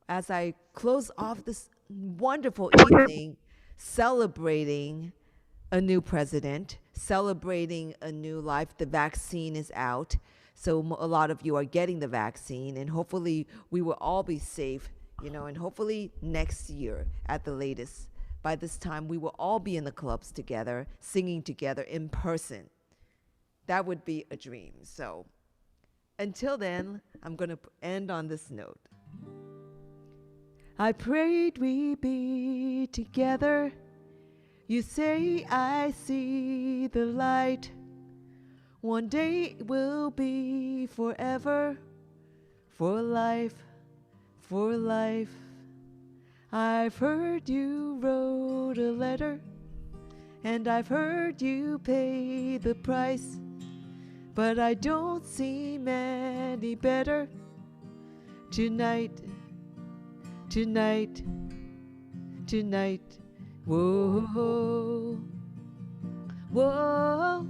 as I close off this wonderful evening celebrating a new president, celebrating a new life. The vaccine is out. So a lot of you are getting the vaccine, and hopefully we will all be safe, and hopefully next year at the latest, by this time, we will all be in the clubs together, singing together in person. That would be a dream. So until then, I'm going to end on this note. I prayed we'd be together. You say I see the light. One day it will be forever, for life, for life. I've heard you wrote a letter, and I've heard you pay the price, but I don't seem any better tonight, tonight, tonight. Whoa, whoa, oh,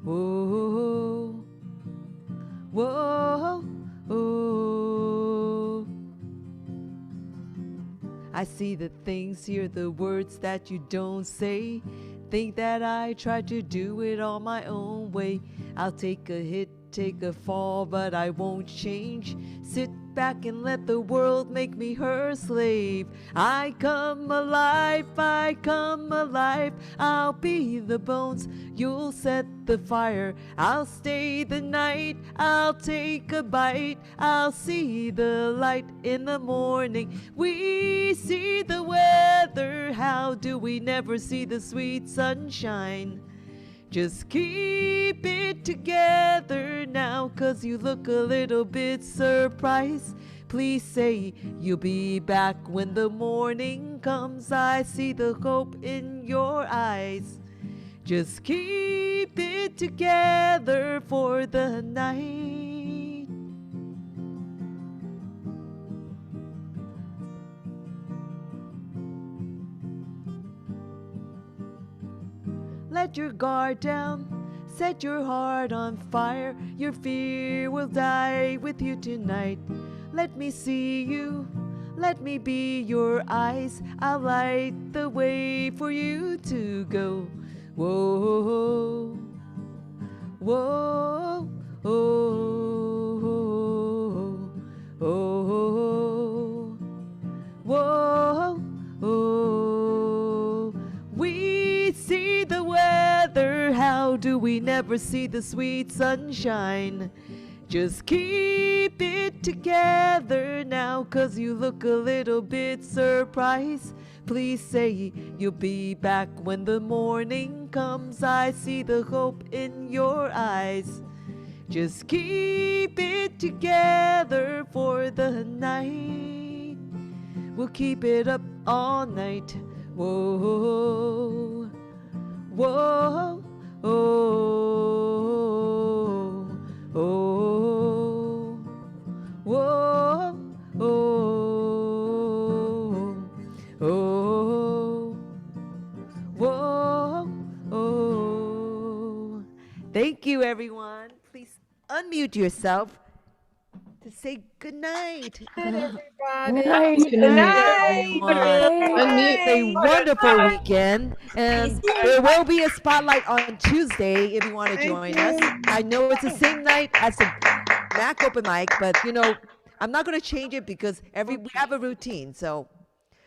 whoa, whoa, oh. I see the things, hear the words that you don't say. Think that I tried to do it all my own way. I'll take a hit, take a fall, but I won't change. Sit back and let the world make me her slave. I come alive, I come alive. I'll be the bones, you'll set the fire. I'll stay the night, I'll take a bite. I'll see the light in the morning. We see the weather, how do we never see the sweet sunshine? Just keep it together now, 'cause you look a little bit surprised. Please say you'll be back when the morning comes. I see the hope in your eyes. Just keep it together for the night. Let your guard down, set your heart on fire. Your fear will die with you tonight. Let me see you, let me be your eyes. I'll light the way for you to go. Whoa, whoa, oh, oh, whoa, oh. We see the weather, how do we never see the sweet sunshine? Just keep it together now, 'cause you look a little bit surprised. Please say you'll be back when the morning comes. I see the hope in your eyes. Just keep it together for the night. We'll keep it up all night. Whoa, whoa, oh, oh, whoa, oh, oh, whoa, oh. Thank you, everyone. Please unmute yourself to say good night. Good night. Good night. Unmute. A wonderful weekend. And there will be a spotlight on Tuesday if you want to join us. I know it's the same night as the Mac open mic, but I'm not going to change it because we have a routine. So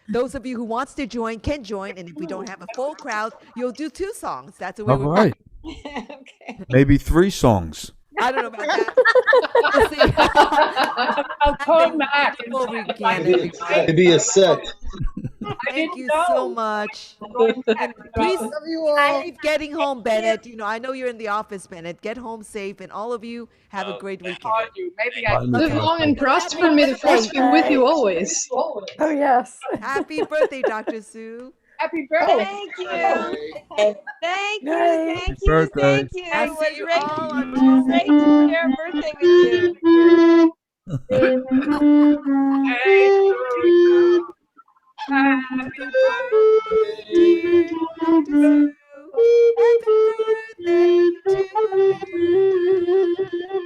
those of you who wants to join can join. And if we don't have a full crowd, you'll do 2 songs. That's the way All we're right. Okay. Maybe 3 songs. I don't know about that. We'll see. I'll call Mac. Wonderful weekend, everybody. Maybe a set. Thank you so much. And please safe getting home, Bennett. You know, I know you're in the office, Bennett. Get home safe, and all of you have a great weekend. Maybe Bye, Live long and prosper, and may the force be with you always. Oh, yes. Happy birthday, Dr. Sue. Happy birthday. Thank you. Thank you. Happy Thank you. birthday. Thank you. I'll It see was you great, all on great to share a birthday with you. Happy birthday, dear Dr. Sue. Happy birthday to you.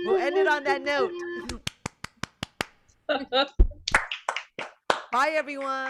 We'll end it on that note. Bye, everyone.